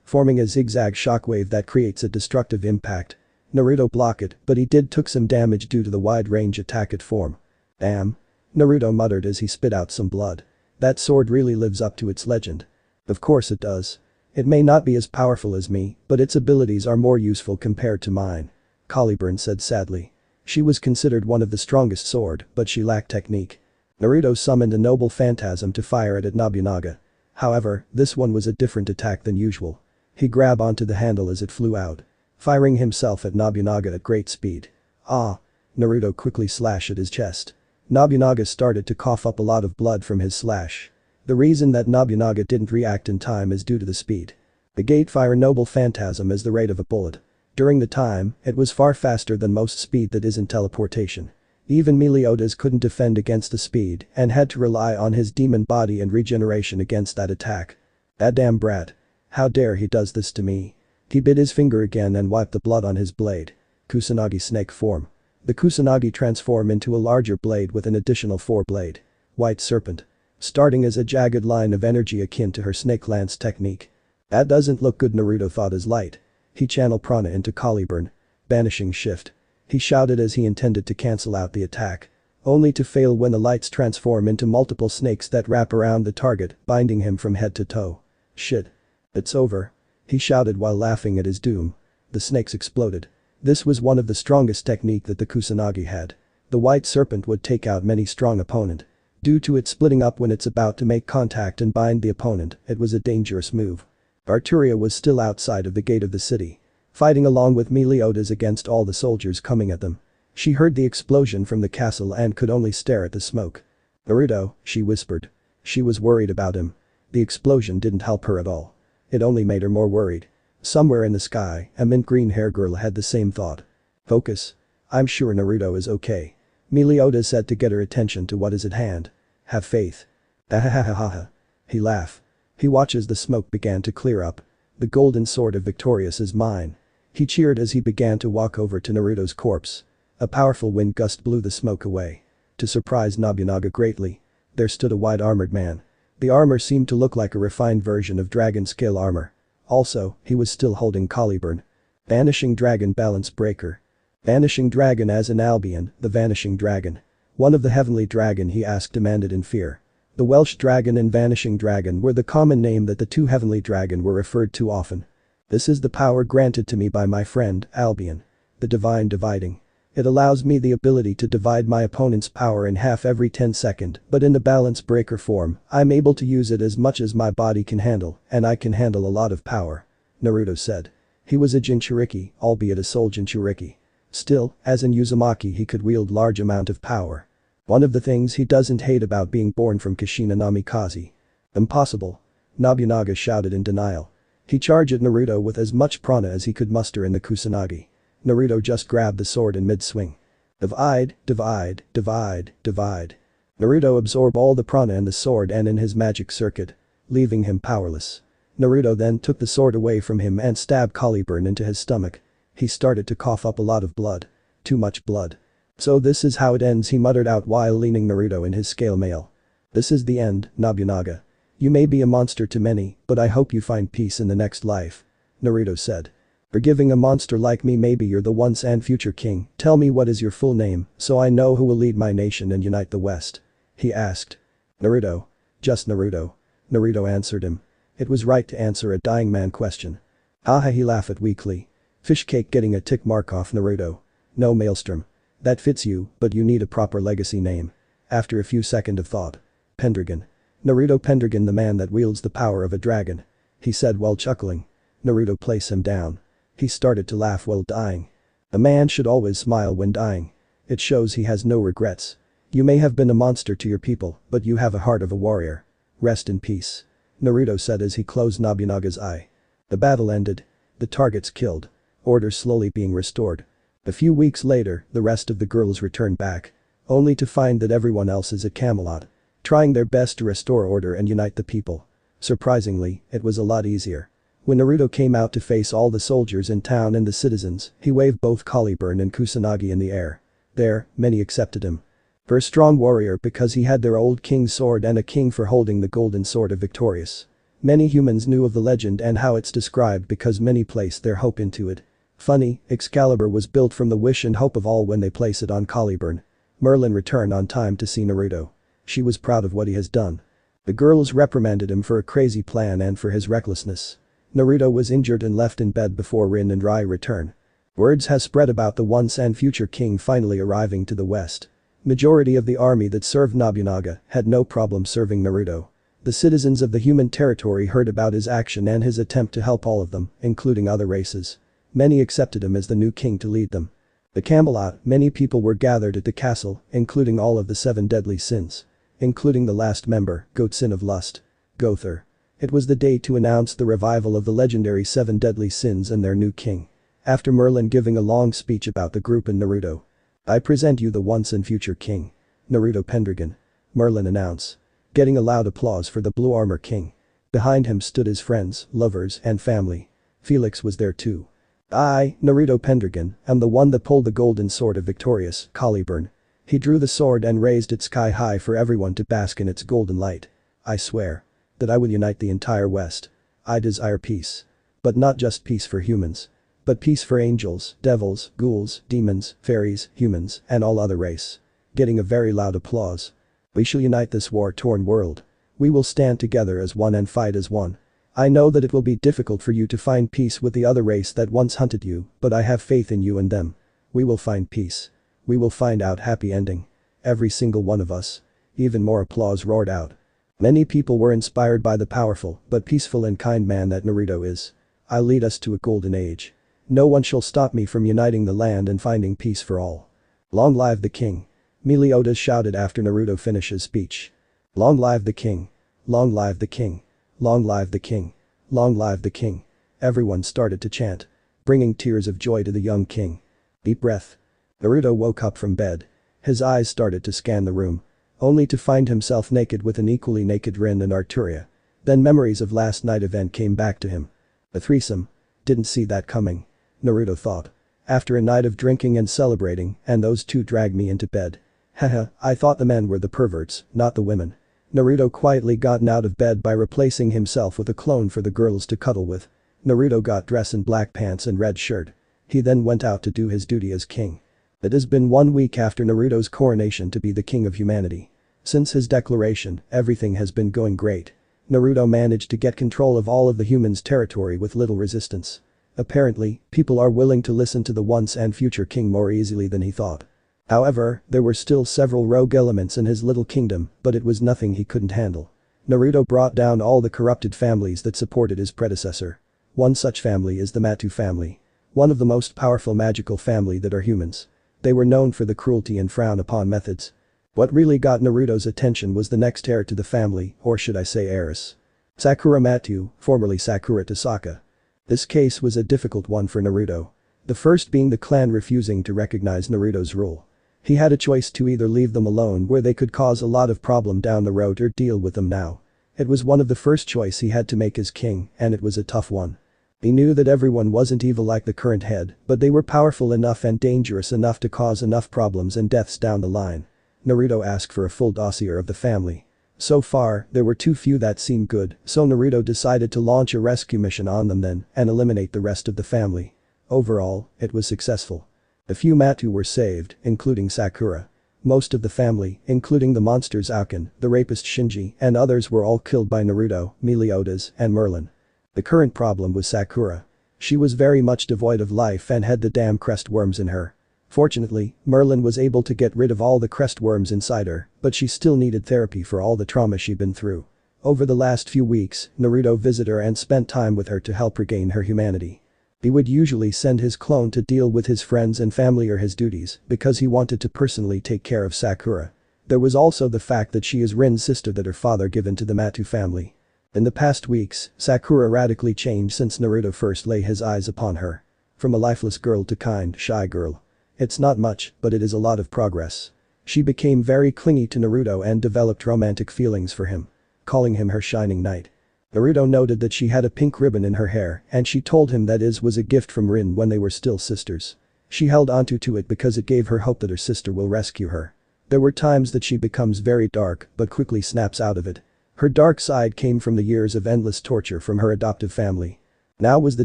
S1: forming a zigzag shockwave that creates a destructive impact. Naruto blocked it, but he took some damage due to the wide range attack it formed. "Damn." Naruto muttered as he spit out some blood. "That sword really lives up to its legend." "Of course it does. It may not be as powerful as me, but its abilities are more useful compared to mine," Caliburn said sadly. She was considered one of the strongest sword, but she lacked technique. Naruto summoned a noble phantasm to fire it at Nobunaga. However, this one was a different attack than usual. He grabbed onto the handle as it flew out. Firing himself at Nobunaga at great speed. "Ah!" Naruto quickly slashed at his chest. Nobunaga started to cough up a lot of blood from his slash. The reason that Nobunaga didn't react in time is due to the speed. The gate fire noble phantasm is the rate of a bullet. During the time, it was far faster than most speed that isn't teleportation. Even Meliodas couldn't defend against the speed and had to rely on his demon body and regeneration against that attack. "That damn brat. How dare he does this to me." He bit his finger again and wiped the blood on his blade. Kusanagi snake form. The Kusanagi transform into a larger blade with an additional 4 blade. White serpent. Starting as a jagged line of energy akin to her snake lance technique. "That doesn't look good," Naruto thought as light. He channeled prana into Caliburn. Banishing shift. He shouted as he intended to cancel out the attack. Only to fail when the lights transform into multiple snakes that wrap around the target, binding him from head to toe. "Shit. It's over." He shouted while laughing at his doom. The snakes exploded. This was one of the strongest technique that the Kusanagi had. The white serpent would take out many strong opponent. Due to it splitting up when it's about to make contact and bind the opponent, it was a dangerous move. Arturia was still outside of the gate of the city. Fighting along with Meliodas against all the soldiers coming at them. She heard the explosion from the castle and could only stare at the smoke. "Naruto," she whispered. She was worried about him. The explosion didn't help her at all. It only made her more worried. Somewhere in the sky, a mint green hair girl had the same thought. "Focus. I'm sure Naruto is okay." Meliodas said to get her attention to what is at hand. "Have faith." "Ahahahaha." He laughed. He watched as the smoke began to clear up. "The golden sword of Victorious is mine." He cheered as he began to walk over to Naruto's corpse. A powerful wind gust blew the smoke away. To surprise Nobunaga greatly. there stood a white-armored man. The armor seemed to look like a refined version of dragon-scale armor. Also, he was still holding Caliburn. Vanishing Dragon Balance Breaker. Vanishing Dragon as in Albion, the Vanishing Dragon. One of the heavenly dragon, he asked, demanded in fear. The Welsh Dragon and Vanishing Dragon were the common name that the two heavenly dragon were referred to often. This is the power granted to me by my friend, Albion. The Divine Dividing. It allows me the ability to divide my opponent's power in half every 10 seconds, but in the balance breaker form, I'm able to use it as much as my body can handle, and I can handle a lot of power. Naruto said. He was a Jinchuriki, albeit a Soul Jinchuriki. Still, as in Uzumaki, he could wield large amount of power. One of the things he doesn't hate about being born from Kushina Namikaze. Impossible. Nobunaga shouted in denial. He charged at Naruto with as much prana as he could muster in the Kusanagi. Naruto just grabbed the sword in mid-swing. Divide, divide, divide, divide. Naruto absorbed all the prana in the sword and in his magic circuit, leaving him powerless. Naruto then took the sword away from him and stabbed Caliburn into his stomach. He started to cough up a lot of blood. Too much blood. So this is how it ends, he muttered out while leaning Naruto in his scale mail. This is the end, Nobunaga. You may be a monster to many, but I hope you find peace in the next life. Naruto said. Forgiving a monster like me, maybe you're the once and future king. Tell me what is your full name, so I know who will lead my nation and unite the West. He asked. Naruto. Just Naruto. Naruto answered him. It was right to answer a dying man question. Haha, he laughed weakly. Fishcake getting a tick mark off Naruto. No, Maelstrom. That fits you, but you need a proper legacy name. After a few seconds of thought. Pendragon. Naruto Pendragon, the man that wields the power of a dragon. He said while chuckling. Naruto placed him down. He started to laugh while dying. A man should always smile when dying. It shows he has no regrets. You may have been a monster to your people, but you have a heart of a warrior. Rest in peace. Naruto said as he closed Nobunaga's eye. The battle ended. The targets killed. Order slowly being restored. A few weeks later, the rest of the girls returned back. Only to find that everyone else is at Camelot. Trying their best to restore order and unite the people. Surprisingly, it was a lot easier. When Naruto came out to face all the soldiers in town and the citizens, he waved both Caliburn and Kusanagi in the air. There, many accepted him. For a strong warrior because he had their old king's sword and a king for holding the golden sword of Victorious. Many humans knew of the legend and how it's described because many placed their hope into it. Funny, Excalibur was built from the wish and hope of all when they place it on Caliburn. Merlin returned on time to see Naruto. She was proud of what he has done. The girls reprimanded him for a crazy plan and for his recklessness. Naruto was injured and left in bed before Rin and Rai return. Words has spread about the once and future king finally arriving to the west. Majority of the army that served Nobunaga had no problem serving Naruto. The citizens of the human territory heard about his action and his attempt to help all of them, including other races. Many accepted him as the new king to lead them. The Camelot, many people were gathered at the castle, including all of the 7 deadly sins. Including the last member, Goat Sin of Lust. Gother. It was the day to announce the revival of the legendary 7 deadly sins and their new king. After Merlin giving a long speech about the group and Naruto. I present you the once and future king. Naruto Pendragon. Merlin announced. Getting a loud applause for the Blue Armor King. Behind him stood his friends, lovers, and family. Felix was there too. I, Naruto Pendragon, am the one that pulled the golden sword of Victorious, Caliburn. He drew the sword and raised it sky high for everyone to bask in its golden light. I swear. That I will unite the entire West. I desire peace. But not just peace for humans. But peace for angels, devils, ghouls, demons, fairies, humans, and all other race. Getting a very loud applause. We shall unite this war-torn world. We will stand together as one and fight as one. I know that it will be difficult for you to find peace with the other race that once hunted you, but I have faith in you and them. We will find peace. We will find out happy ending. Every single one of us. Even more applause roared out. Many people were inspired by the powerful but peaceful and kind man that Naruto is. I'll lead us to a golden age. No one shall stop me from uniting the land and finding peace for all. Long live the king. Meliodas shouted after Naruto finished his speech. Long live the king. Long live the king. Long live the king. Long live the king. Everyone started to chant, bringing tears of joy to the young king. Deep breath. Naruto woke up from bed. His eyes started to scan the room. Only to find himself naked with an equally naked Rin and Arturia. Then memories of last night event came back to him. A threesome. Didn't see that coming. Naruto thought. After a night of drinking and celebrating, and those two dragged me into bed. Haha, I thought the men were the perverts, not the women. Naruto quietly gotten out of bed by replacing himself with a clone for the girls to cuddle with. Naruto got dressed in black pants and red shirt. He then went out to do his duty as king. It has been 1 week after Naruto's coronation to be the king of humanity. Since his declaration, everything has been going great. Naruto managed to get control of all of the humans' territory with little resistance. Apparently, people are willing to listen to the once and future king more easily than he thought. However, there were still several rogue elements in his little kingdom, but it was nothing he couldn't handle. Naruto brought down all the corrupted families that supported his predecessor. One such family is the Matu family. One of the most powerful magical family that are humans. They were known for the cruelty and frown-upon methods. What really got Naruto's attention was the next heir to the family, or should I say heiress. Sakura Matu, formerly Sakura Tasaka. This case was a difficult one for Naruto. The first being the clan refusing to recognize Naruto's rule. He had a choice to either leave them alone where they could cause a lot of problem down the road or deal with them now. It was one of the first choice he had to make as king, and it was a tough one. He knew that everyone wasn't evil like the current head, but they were powerful enough and dangerous enough to cause enough problems and deaths down the line. Naruto asked for a full dossier of the family. So far, there were too few that seemed good, so Naruto decided to launch a rescue mission on them then and eliminate the rest of the family. Overall, it was successful. A few Matu were saved, including Sakura. Most of the family, including the monsters Auken, the rapist Shinji, and others were all killed by Naruto, Meliodas, and Merlin. The current problem was Sakura. She was very much devoid of life and had the damn crest worms in her. Fortunately, Merlin was able to get rid of all the crest worms inside her, but she still needed therapy for all the trauma she'd been through. Over the last few weeks, Naruto visited her and spent time with her to help regain her humanity. He would usually send his clone to deal with his friends and family or his duties because he wanted to personally take care of Sakura. There was also the fact that she is Rin's sister that her father given to the Matu family. In the past weeks, Sakura radically changed since Naruto first laid his eyes upon her. From a lifeless girl to kind, shy girl. It's not much, but it is a lot of progress. She became very clingy to Naruto and developed romantic feelings for him. Calling him her shining knight. Naruto noted that she had a pink ribbon in her hair and she told him that it was a gift from Rin when they were still sisters. She held onto it because it gave her hope that her sister will rescue her. There were times that she becomes very dark but quickly snaps out of it. Her dark side came from the years of endless torture from her adoptive family. Now was the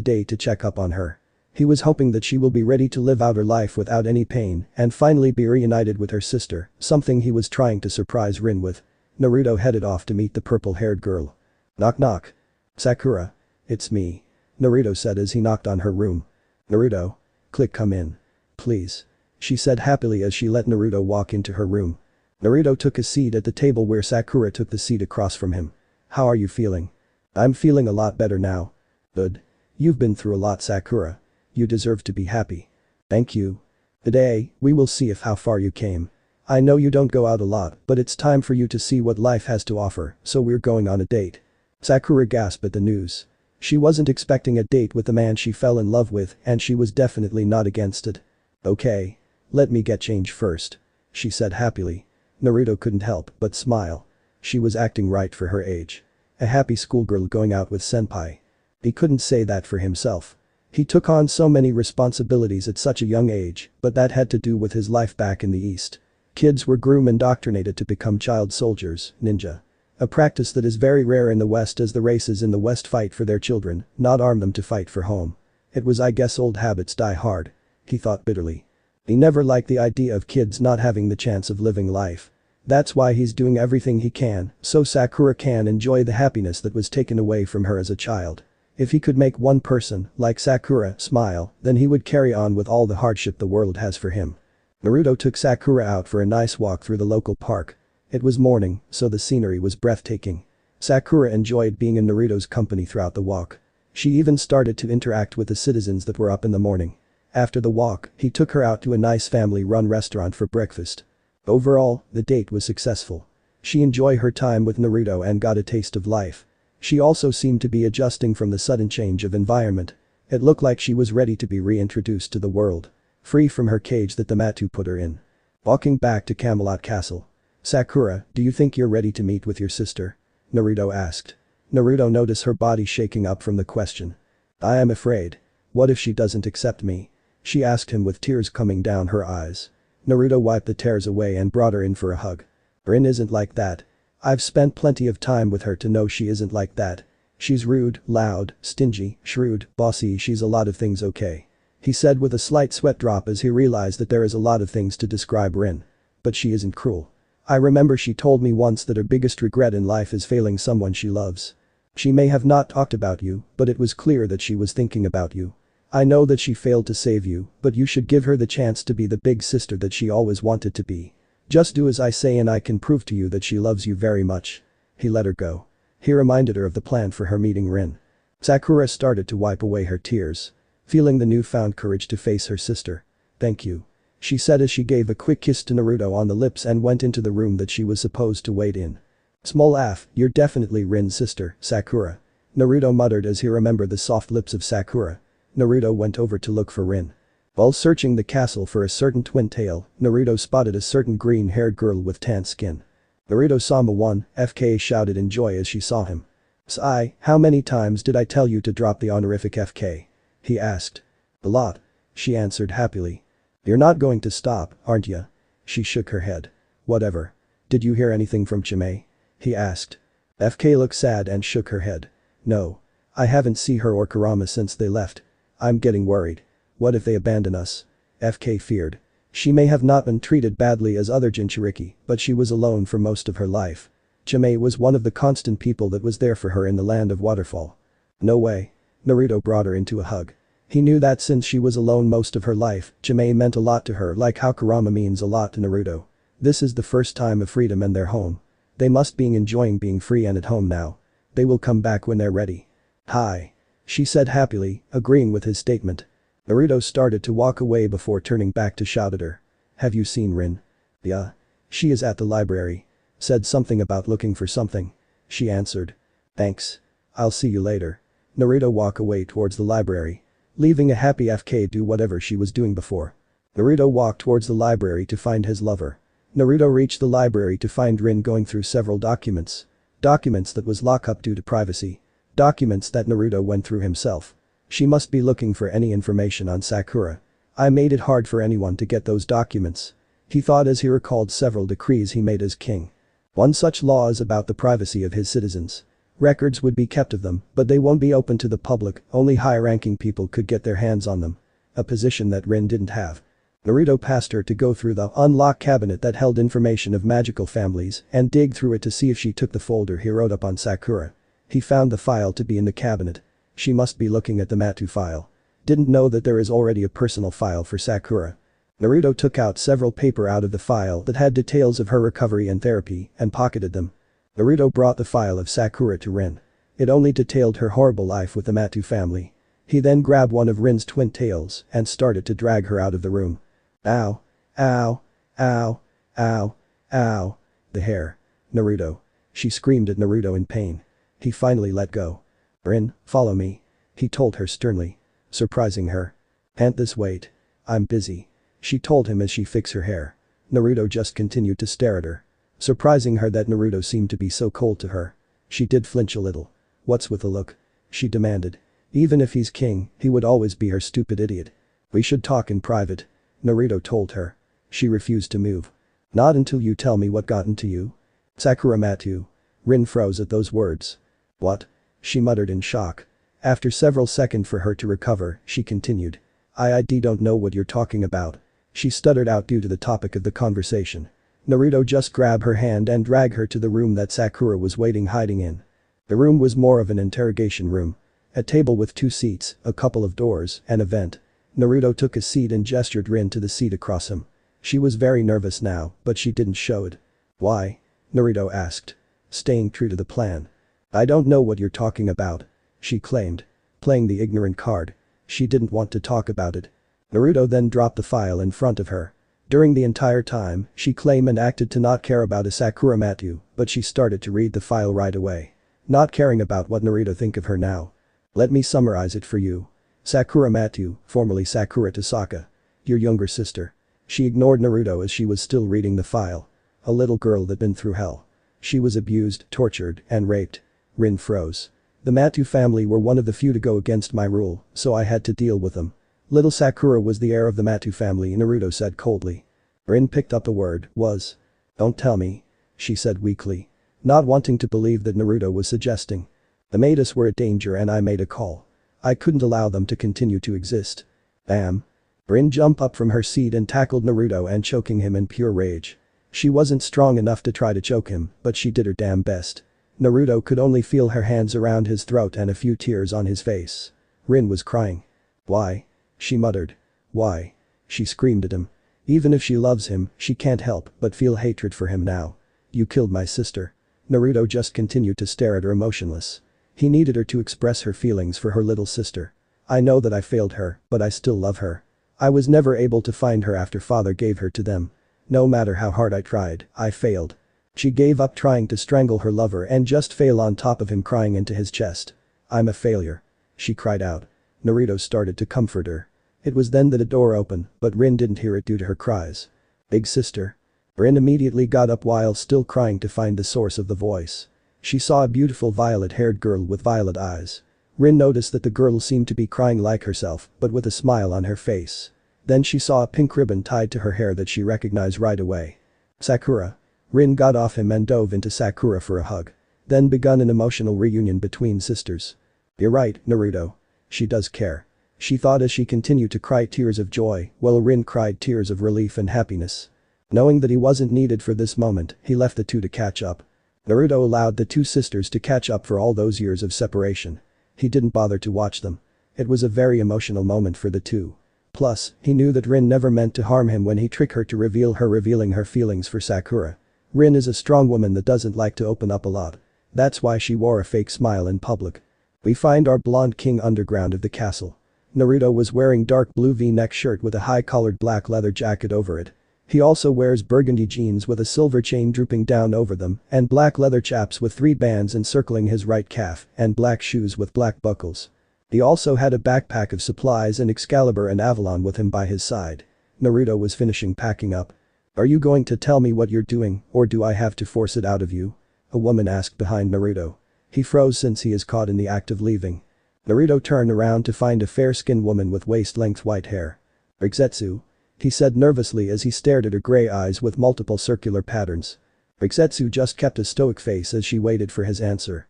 S1: day to check up on her. He was hoping that she will be ready to live out her life without any pain and finally be reunited with her sister, something he was trying to surprise Rin with. Naruto headed off to meet the purple-haired girl. Knock knock. Sakura. It's me. Naruto said as he knocked on her room. Naruto. Click come in. Please. She said happily as she let Naruto walk into her room. Naruto took a seat at the table where Sakura took the seat across from him. How are you feeling? I'm feeling a lot better now. Good. You've been through a lot, Sakura. You deserve to be happy. Thank you. Today, we will see if how far you came. I know you don't go out a lot, but it's time for you to see what life has to offer, so we're going on a date. Sakura gasped at the news. She wasn't expecting a date with the man she fell in love with and she was definitely not against it. Okay. Let me get change first. She said happily. Naruto couldn't help but smile. She was acting right for her age. A happy schoolgirl going out with senpai. He couldn't say that for himself. He took on so many responsibilities at such a young age, but that had to do with his life back in the East. Kids were groomed and indoctrinated to become child soldiers, ninja. A practice that is very rare in the West as the races in the West fight for their children, not arm them to fight for home. It was I guess old habits die hard. He thought bitterly. He never liked the idea of kids not having the chance of living life. That's why he's doing everything he can, so Sakura can enjoy the happiness that was taken away from her as a child. If he could make one person, like Sakura, smile, then he would carry on with all the hardship the world has for him. Naruto took Sakura out for a nice walk through the local park. It was morning, so the scenery was breathtaking. Sakura enjoyed being in Naruto's company throughout the walk. She even started to interact with the citizens that were up in the morning. After the walk, he took her out to a nice family-run restaurant for breakfast. Overall, the date was successful. She enjoyed her time with Naruto and got a taste of life. She also seemed to be adjusting from the sudden change of environment. It looked like she was ready to be reintroduced to the world. Free from her cage that the Matu put her in. Walking back to Camelot Castle. Sakura, do you think you're ready to meet with your sister? Naruto asked. Naruto noticed her body shaking up from the question. I am afraid. What if she doesn't accept me? She asked him with tears coming down her eyes. Naruto wiped the tears away and brought her in for a hug. Rin isn't like that. I've spent plenty of time with her to know she isn't like that. She's rude, loud, stingy, shrewd, bossy, she's a lot of things, okay. He said with a slight sweat drop as he realized that there is a lot of things to describe Rin. But she isn't cruel. I remember she told me once that her biggest regret in life is failing someone she loves. She may have not talked about you, but it was clear that she was thinking about you. I know that she failed to save you, but you should give her the chance to be the big sister that she always wanted to be. Just do as I say and I can prove to you that she loves you very much. He let her go. He reminded her of the plan for her meeting Rin. Sakura started to wipe away her tears. Feeling the newfound courage to face her sister. Thank you. She said as she gave a quick kiss to Naruto on the lips and went into the room that she was supposed to wait in. Small F, you're definitely Rin's sister, Sakura. Naruto muttered as he remembered the soft lips of Sakura. Naruto went over to look for Rin. While searching the castle for a certain twin tail, Naruto spotted a certain green-haired girl with tan skin. Naruto-sama 1, FK shouted in joy as she saw him. Sai, how many times did I tell you to drop the honorific FK? He asked. A lot. She answered happily. You're not going to stop, aren't ya? She shook her head. Whatever. Did you hear anything from Chime? He asked. FK looked sad and shook her head. No. I haven't seen her or Kurama since they left. I'm getting worried. What if they abandon us? FK feared. She may have not been treated badly as other Jinchuriki, but she was alone for most of her life. Chime was one of the constant people that was there for her in the land of waterfall. No way. Naruto brought her into a hug. He knew that since she was alone most of her life, Chime meant a lot to her like how Kurama means a lot to Naruto. This is the first time of freedom and their home. They must be enjoying being free and at home now. They will come back when they're ready. Hi. She said happily, agreeing with his statement. Naruto started to walk away before turning back to shout at her. Have you seen Rin? Yeah. She is at the library. Said something about looking for something. She answered. Thanks. I'll see you later. Naruto walked away towards the library. Leaving a happy FK do whatever she was doing before. Naruto walked towards the library to find his lover. Naruto reached the library to find Rin going through several documents. Documents that was locked up due to privacy. Documents that Naruto went through himself. She must be looking for any information on Sakura. I made it hard for anyone to get those documents. He thought as he recalled several decrees he made as king. One such law is about the privacy of his citizens. Records would be kept of them, but they won't be open to the public, only high-ranking people could get their hands on them. A position that Rin didn't have. Naruto passed her to go through the unlocked cabinet that held information of magical families and dig through it to see if she took the folder he wrote up on Sakura. He found the file to be in the cabinet. She must be looking at the Matu file. Didn't know that there is already a personal file for Sakura. Naruto took out several paper out of the file that had details of her recovery and therapy and pocketed them. Naruto brought the file of Sakura to Rin. It only detailed her horrible life with the Matu family. He then grabbed one of Rin's twin tails and started to drag her out of the room. Ow. Ow. Ow. Ow. Ow. The hair. Naruto. She screamed at Naruto in pain. He finally let go. Rin, follow me. He told her sternly. Surprising her. Can't this wait? I'm busy. She told him as she fixed her hair. Naruto just continued to stare at her. Surprising her that Naruto seemed to be so cold to her. She did flinch a little. What's with the look? She demanded. Even if he's king, he would always be her stupid idiot. We should talk in private. Naruto told her. She refused to move. Not until you tell me what got into you. Sakura Matu. Rin froze at those words. What? She muttered in shock. After several seconds for her to recover, she continued. I don't know what you're talking about. She stuttered out due to the topic of the conversation. Naruto just grabbed her hand and dragged her to the room that Sakura was hiding in. The room was more of an interrogation room. A table with 2 seats, a couple of doors, and a vent. Naruto took a seat and gestured Rin to the seat across him. She was very nervous now, but she didn't show it. Why? Naruto asked. Staying true to the plan. I don't know what you're talking about. She claimed. Playing the ignorant card. She didn't want to talk about it. Naruto then dropped the file in front of her. During the entire time, she claimed and acted to not care about a Sakura Matu, but she started to read the file right away. Not caring about what Naruto think of her now. Let me summarize it for you. Sakura Matu, formerly Sakura Tasaka. Your younger sister. She ignored Naruto as she was still reading the file. A little girl that been through hell. She was abused, tortured, and raped. Rin froze. The Matu family were one of the few to go against my rule, so I had to deal with them. Little Sakura was the heir of the Matu family, Naruto said coldly. Rin picked up the word, was. Don't tell me. She said weakly. not wanting to believe that Naruto was suggesting. The Maidus were a danger and I made a call. I couldn't allow them to continue to exist. Bam. Rin jumped up from her seat and tackled Naruto and choking him in pure rage. She wasn't strong enough to try to choke him, but she did her damn best. Naruto could only feel her hands around his throat and a few tears on his face. Rin was crying. Why? She muttered. Why? She screamed at him. Even if she loves him, she can't help but feel hatred for him now. You killed my sister. Naruto just continued to stare at her emotionless. He needed her to express her feelings for her little sister. I know that I failed her, but I still love her. I was never able to find her after father gave her to them. No matter how hard I tried, I failed. She gave up trying to strangle her lover and just fell on top of him crying into his chest. I'm a failure. She cried out. Naruto started to comfort her. It was then that a door opened, but Rin didn't hear it due to her cries. Big sister. Rin immediately got up while still crying to find the source of the voice. She saw a beautiful violet-haired girl with violet eyes. Rin noticed that the girl seemed to be crying like herself, but with a smile on her face. Then she saw a pink ribbon tied to her hair that she recognized right away. Sakura. Rin got off him and dove into Sakura for a hug. Then begun an emotional reunion between sisters. You're right, Naruto. She does care. She thought as she continued to cry tears of joy, while Rin cried tears of relief and happiness. Knowing that he wasn't needed for this moment, he left the two to catch up. Naruto allowed the two sisters to catch up for all those years of separation. He didn't bother to watch them. It was a very emotional moment for the two. Plus, he knew that Rin never meant to harm him when he tricked her to revealing her feelings for Sakura. Rin is a strong woman that doesn't like to open up a lot. That's why she wore a fake smile in public. We find our blonde king underground of the castle. Naruto was wearing dark blue V-neck shirt with a high-collared black leather jacket over it. He also wears burgundy jeans with a silver chain drooping down over them and black leather chaps with 3 bands encircling his right calf and black shoes with black buckles. He also had a backpack of supplies and Excalibur and Avalon with him by his side. Naruto was finishing packing up. Are you going to tell me what you're doing, or do I have to force it out of you? A woman asked behind Naruto. He froze since he is caught in the act of leaving. Naruto turned around to find a fair-skinned woman with waist-length white hair. Rigetsu. He said nervously as he stared at her gray eyes with multiple circular patterns. Rigetsu just kept a stoic face as she waited for his answer.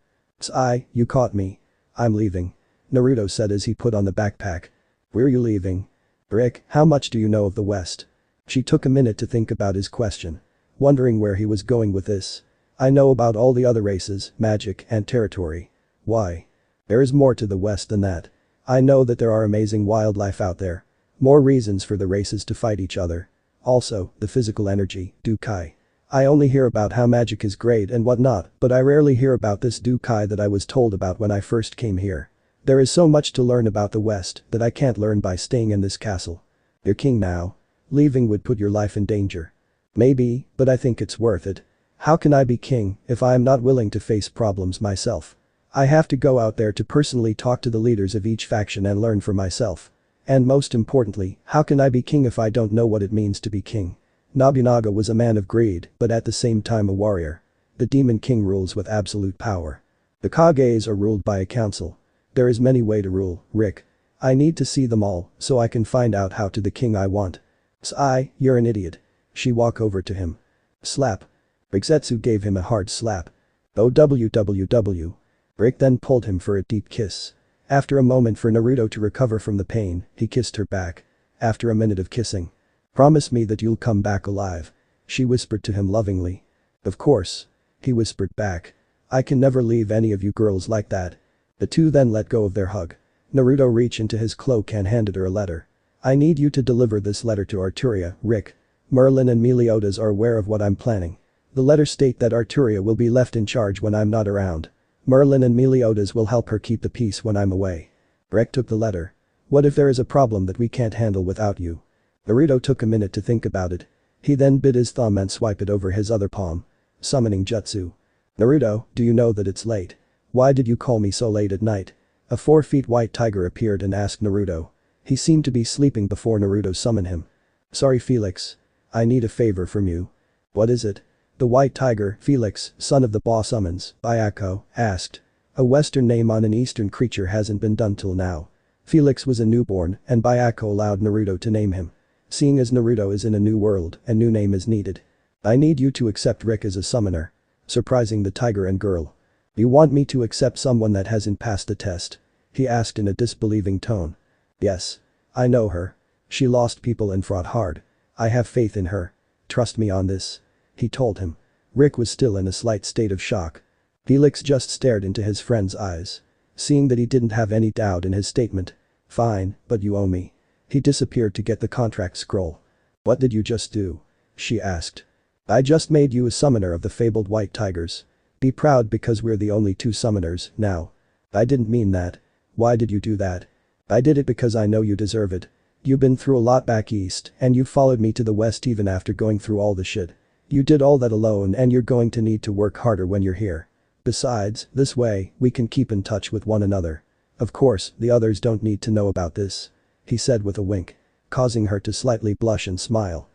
S1: You caught me. I'm leaving. Naruto said as he put on the backpack. Where are you leaving? Rick, how much do you know of the West? She took a minute to think about his question. Wondering where he was going with this. I know about all the other races, magic, and territory. Why? There is more to the West than that. I know that there are amazing wildlife out there. More reasons for the races to fight each other. Also, the physical energy, Dukai. I only hear about how magic is great and whatnot, but I rarely hear about this Dukai that I was told about when I first came here. There is so much to learn about the West that I can't learn by staying in this castle. You're king now. Leaving would put your life in danger. Maybe, but I think it's worth it. How can I be king if I am not willing to face problems myself? I have to go out there to personally talk to the leaders of each faction and learn for myself. And most importantly, how can I be king if I don't know what it means to be king? Nobunaga was a man of greed, but at the same time a warrior. The Demon King rules with absolute power. The Kages are ruled by a council. There is many way to rule, Rick. I need to see them all, so I can find out how to the king I want. You're an idiot. She walked over to him. Slap. Rigetsu gave him a hard slap. OWWW. Rick then pulled him for a deep kiss. After a moment for Naruto to recover from the pain, he kissed her back. After a minute of kissing. Promise me that you'll come back alive. She whispered to him lovingly. Of course. He whispered back. I can never leave any of you girls like that. The two then let go of their hug. Naruto reached into his cloak and handed her a letter. I need you to deliver this letter to Arturia, Rick. Merlin and Meliodas are aware of what I'm planning. The letter state that Arturia will be left in charge when I'm not around. Merlin and Meliodas will help her keep the peace when I'm away. Rick took the letter. What if there is a problem that we can't handle without you? Naruto took a minute to think about it. He then bit his thumb and swiped it over his other palm. Summoning jutsu. Naruto, do you know that it's late? Why did you call me so late at night? A 4-feet white tiger appeared and asked Naruto. He seemed to be sleeping before Naruto summoned him. Sorry Felix. I need a favor from you. What is it? The white tiger, Felix, son of the boss summons, Bayako, asked. A western name on an eastern creature hasn't been done till now. Felix was a newborn and Bayako allowed Naruto to name him. Seeing as Naruto is in a new world, a new name is needed. I need you to accept Rick as a summoner. surprising the tiger and girl. You want me to accept someone that hasn't passed the test? He asked in a disbelieving tone. Yes. I know her. She lost people and fought hard. I have faith in her. Trust me on this. He told him. Rick was still in a slight state of shock. Felix just stared into his friend's eyes. Seeing that he didn't have any doubt in his statement. Fine, but you owe me. He disappeared to get the contract scroll. What did you just do? She asked. I just made you a summoner of the fabled white tigers. Be proud because we're the only two summoners now. I didn't mean that. Why did you do that? I did it because I know you deserve it. You've been through a lot back east and you followed me to the west even after going through all the shit. You did all that alone and you're going to need to work harder when you're here. Besides, this way, we can keep in touch with one another. Of course, the others don't need to know about this. He said with a wink. Causing her to slightly blush and smile.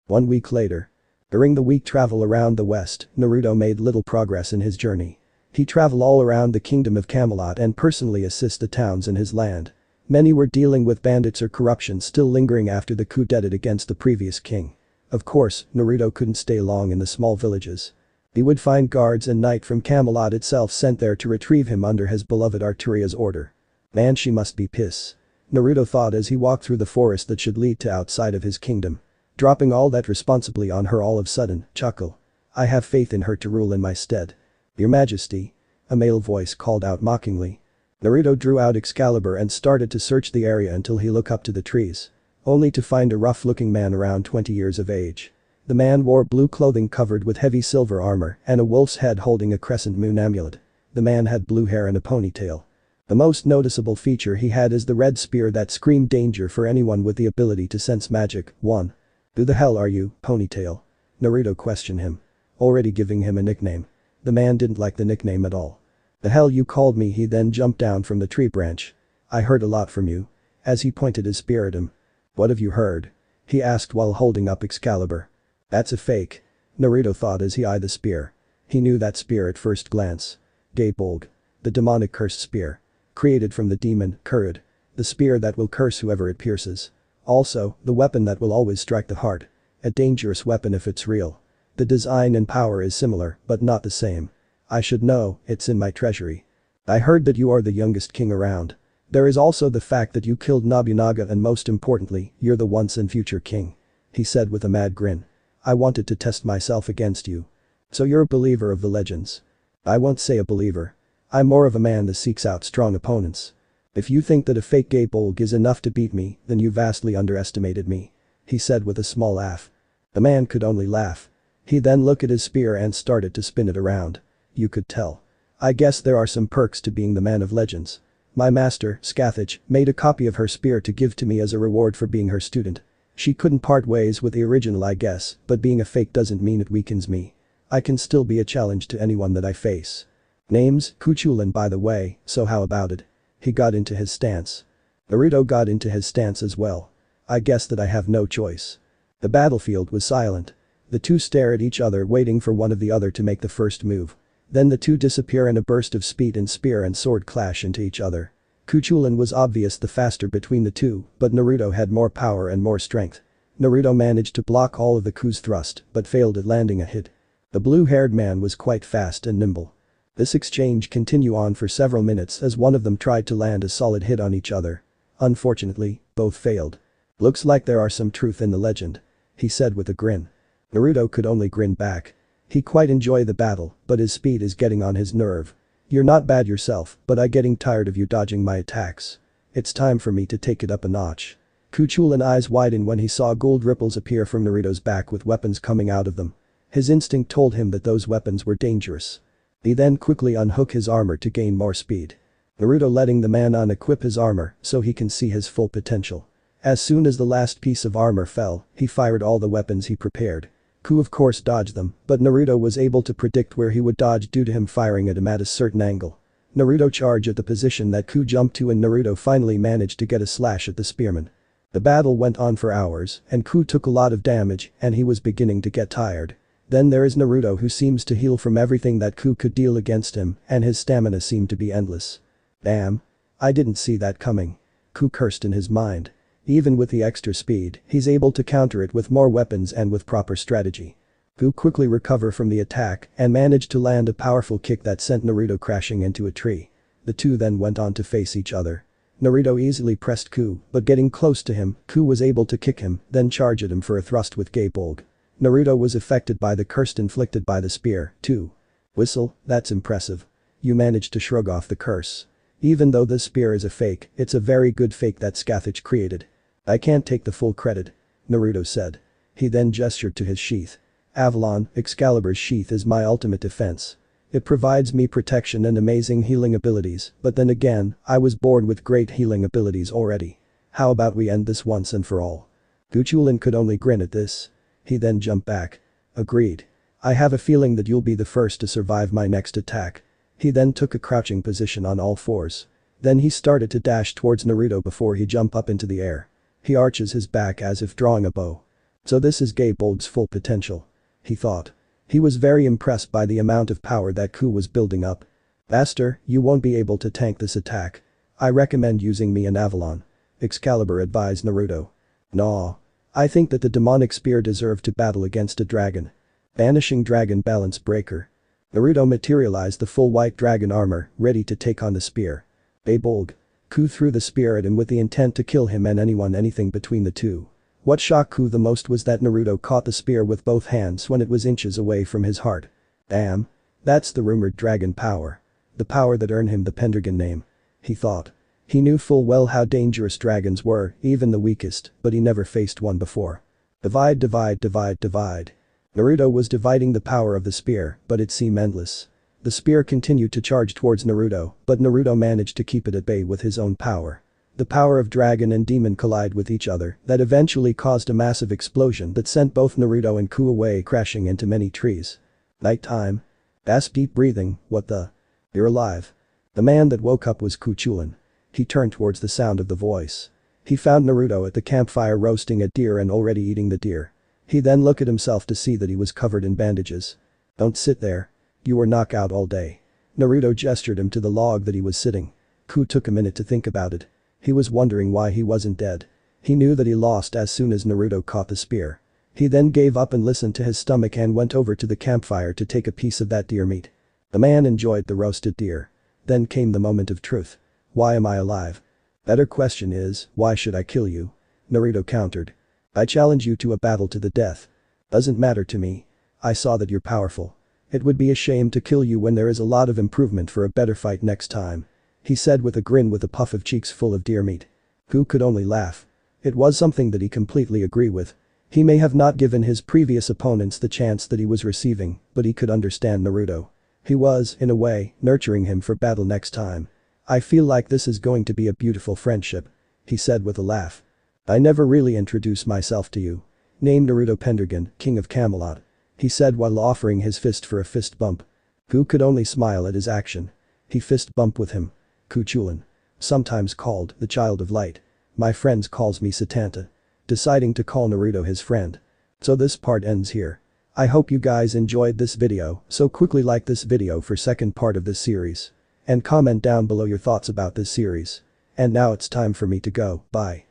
S1: 1 week later. During the week travel around the west, Naruto made little progress in his journey. He traveled all around the kingdom of Camelot and personally assist the towns in his land. Many were dealing with bandits or corruption still lingering after the coup d'etat against the previous king. Of course, Naruto couldn't stay long in the small villages. He would find guards and knight from Camelot itself sent there to retrieve him under his beloved Arturia's order. Man, she must be pissed. Naruto thought as he walked through the forest that should lead to outside of his kingdom. Dropping all that responsibly on her all of a sudden, chuckle. I have faith in her to rule in my stead. Your Majesty. A male voice called out mockingly. Naruto drew out Excalibur and started to search the area until he looked up to the trees. Only to find a rough-looking man around 20 years of age. The man wore blue clothing covered with heavy silver armor and a wolf's head holding a crescent moon amulet. The man had blue hair and a ponytail. The most noticeable feature he had is the red spear that screamed danger for anyone with the ability to sense magic. 1. Who the hell are you, Ponytail? Naruto questioned him. Already giving him a nickname. The man didn't like the nickname at all. The hell you called me? He then jumped down from the tree branch. I heard a lot from you. As he pointed his spear at him. What have you heard? He asked while holding up Excalibur. That's a fake. Naruto thought as he eyed the spear. He knew that spear at first glance. Gaebolg. The demonic cursed spear. Created from the demon, Kurud. The spear that will curse whoever it pierces. Also, the weapon that will always strike the heart. A dangerous weapon if it's real. The design and power is similar, but not the same. I should know, it's in my treasury. I heard that you are the youngest king around. There is also the fact that you killed Nobunaga and most importantly, you're the once and future king. He said with a mad grin. I wanted to test myself against you. So you're a believer of the legends. I won't say a believer. I'm more of a man that seeks out strong opponents. If you think that a fake Gaebolg is enough to beat me, then you vastly underestimated me. He said with a small laugh. The man could only laugh. He then looked at his spear and started to spin it around. You could tell. I guess there are some perks to being the man of legends. My master, Scathach, made a copy of her spear to give to me as a reward for being her student. She couldn't part ways with the original I guess, but being a fake doesn't mean it weakens me. I can still be a challenge to anyone that I face. Name's Kuchulin by the way, so how about it? He got into his stance. Naruto got into his stance as well. I guess that I have no choice. The battlefield was silent. The two stare at each other waiting for one of the other to make the first move. Then the two disappear in a burst of speed and spear and sword clash into each other. Kuchulin was obvious the faster between the two, but Naruto had more power and more strength. Naruto managed to block all of the Ku's thrust, but failed at landing a hit. The blue-haired man was quite fast and nimble. This exchange continued on for several minutes as one of them tried to land a solid hit on each other. Unfortunately, both failed. Looks like there are some truth in the legend. He said with a grin. Naruto could only grin back. He quite enjoyed the battle, but his speed is getting on his nerve. You're not bad yourself, but I'm getting tired of you dodging my attacks. It's time for me to take it up a notch. Kuchulin's eyes widened when he saw gold ripples appear from Naruto's back with weapons coming out of them. His instinct told him that those weapons were dangerous. He then quickly unhooked his armor to gain more speed. Naruto letting the man unequip his armor so he can see his full potential. As soon as the last piece of armor fell, he fired all the weapons he prepared. Ku of course dodged them, but Naruto was able to predict where he would dodge due to him firing at him at a certain angle. Naruto charged at the position that Ku jumped to and Naruto finally managed to get a slash at the spearman. The battle went on for hours and Ku took a lot of damage and he was beginning to get tired. Then there is Naruto who seems to heal from everything that Ku could deal against him and his stamina seemed to be endless. Damn. I didn't see that coming. Ku cursed in his mind. Even with the extra speed, he's able to counter it with more weapons and with proper strategy. Ku quickly recovered from the attack and managed to land a powerful kick that sent Naruto crashing into a tree. The two then went on to face each other. Naruto easily pressed Ku, but getting close to him, Ku was able to kick him, then charge at him for a thrust with Gaebolg. Naruto was affected by the curse inflicted by the spear, too. Whistle, that's impressive. You managed to shrug off the curse. Even though this spear is a fake, it's a very good fake that Scathach created. I can't take the full credit, Naruto said. He then gestured to his sheath. Avalon, Excalibur's sheath is my ultimate defense. It provides me protection and amazing healing abilities, but then again, I was born with great healing abilities already. How about we end this once and for all? Kuchulain could only grin at this. He then jumped back. Agreed. I have a feeling that you'll be the first to survive my next attack. He then took a crouching position on all fours. Then he started to dash towards Naruto before he jumped up into the air. He arches his back as if drawing a bow. So this is Gaebolg's full potential. He thought. He was very impressed by the amount of power that Ku was building up. Master, you won't be able to tank this attack. I recommend using me and Avalon, Excalibur advised Naruto. Nah. I think that the demonic spear deserved to battle against a dragon. Banishing dragon balance breaker. Naruto materialized the full white dragon armor, ready to take on the spear. Gaebolg. Ku threw the spear at him with the intent to kill him and anything between the two. What shocked Ku the most was that Naruto caught the spear with both hands when it was inches away from his heart. Damn. That's the rumored dragon power. The power that earned him the Pendragon name. He thought. He knew full well how dangerous dragons were, even the weakest, but he never faced one before. Divide, divide, divide, divide. Naruto was dividing the power of the spear, but it seemed endless. The spear continued to charge towards Naruto, but Naruto managed to keep it at bay with his own power. The power of dragon and demon collide with each other that eventually caused a massive explosion that sent both Naruto and Ku away crashing into many trees. Nighttime. Gasp deep breathing, what the? You're alive. The man that woke up was Kuchulain. He turned towards the sound of the voice. He found Naruto at the campfire roasting a deer and already eating the deer. He then looked at himself to see that he was covered in bandages. Don't sit there. You were knocked out all day. Naruto gestured him to the log that he was sitting. Ku took a minute to think about it. He was wondering why he wasn't dead. He knew that he lost as soon as Naruto caught the spear. He then gave up and listened to his stomach and went over to the campfire to take a piece of that deer meat. The man enjoyed the roasted deer. Then came the moment of truth. Why am I alive? Better question is, why should I kill you? Naruto countered. I challenge you to a battle to the death. Doesn't matter to me. I saw that you're powerful. It would be a shame to kill you when there is a lot of improvement for a better fight next time. He said with a grin with a puff of cheeks full of deer meat. Ku could only laugh. It was something that he completely agreed with. He may have not given his previous opponents the chance that he was receiving, but he could understand Naruto. He was, in a way, nurturing him for battle next time. I feel like this is going to be a beautiful friendship, he said with a laugh. I never really introduced myself to you. Named Naruto Pendragon, King of Camelot. He said while offering his fist for a fist bump. Ku could only smile at his action. He fist bumped with him. Kuchulain. Sometimes called the Child of Light. My friends calls me Satanta. Deciding to call Naruto his friend. So this part ends here. I hope you guys enjoyed this video, so quickly like this video for second part of this series. And comment down below your thoughts about this series. And now it's time for me to go, bye.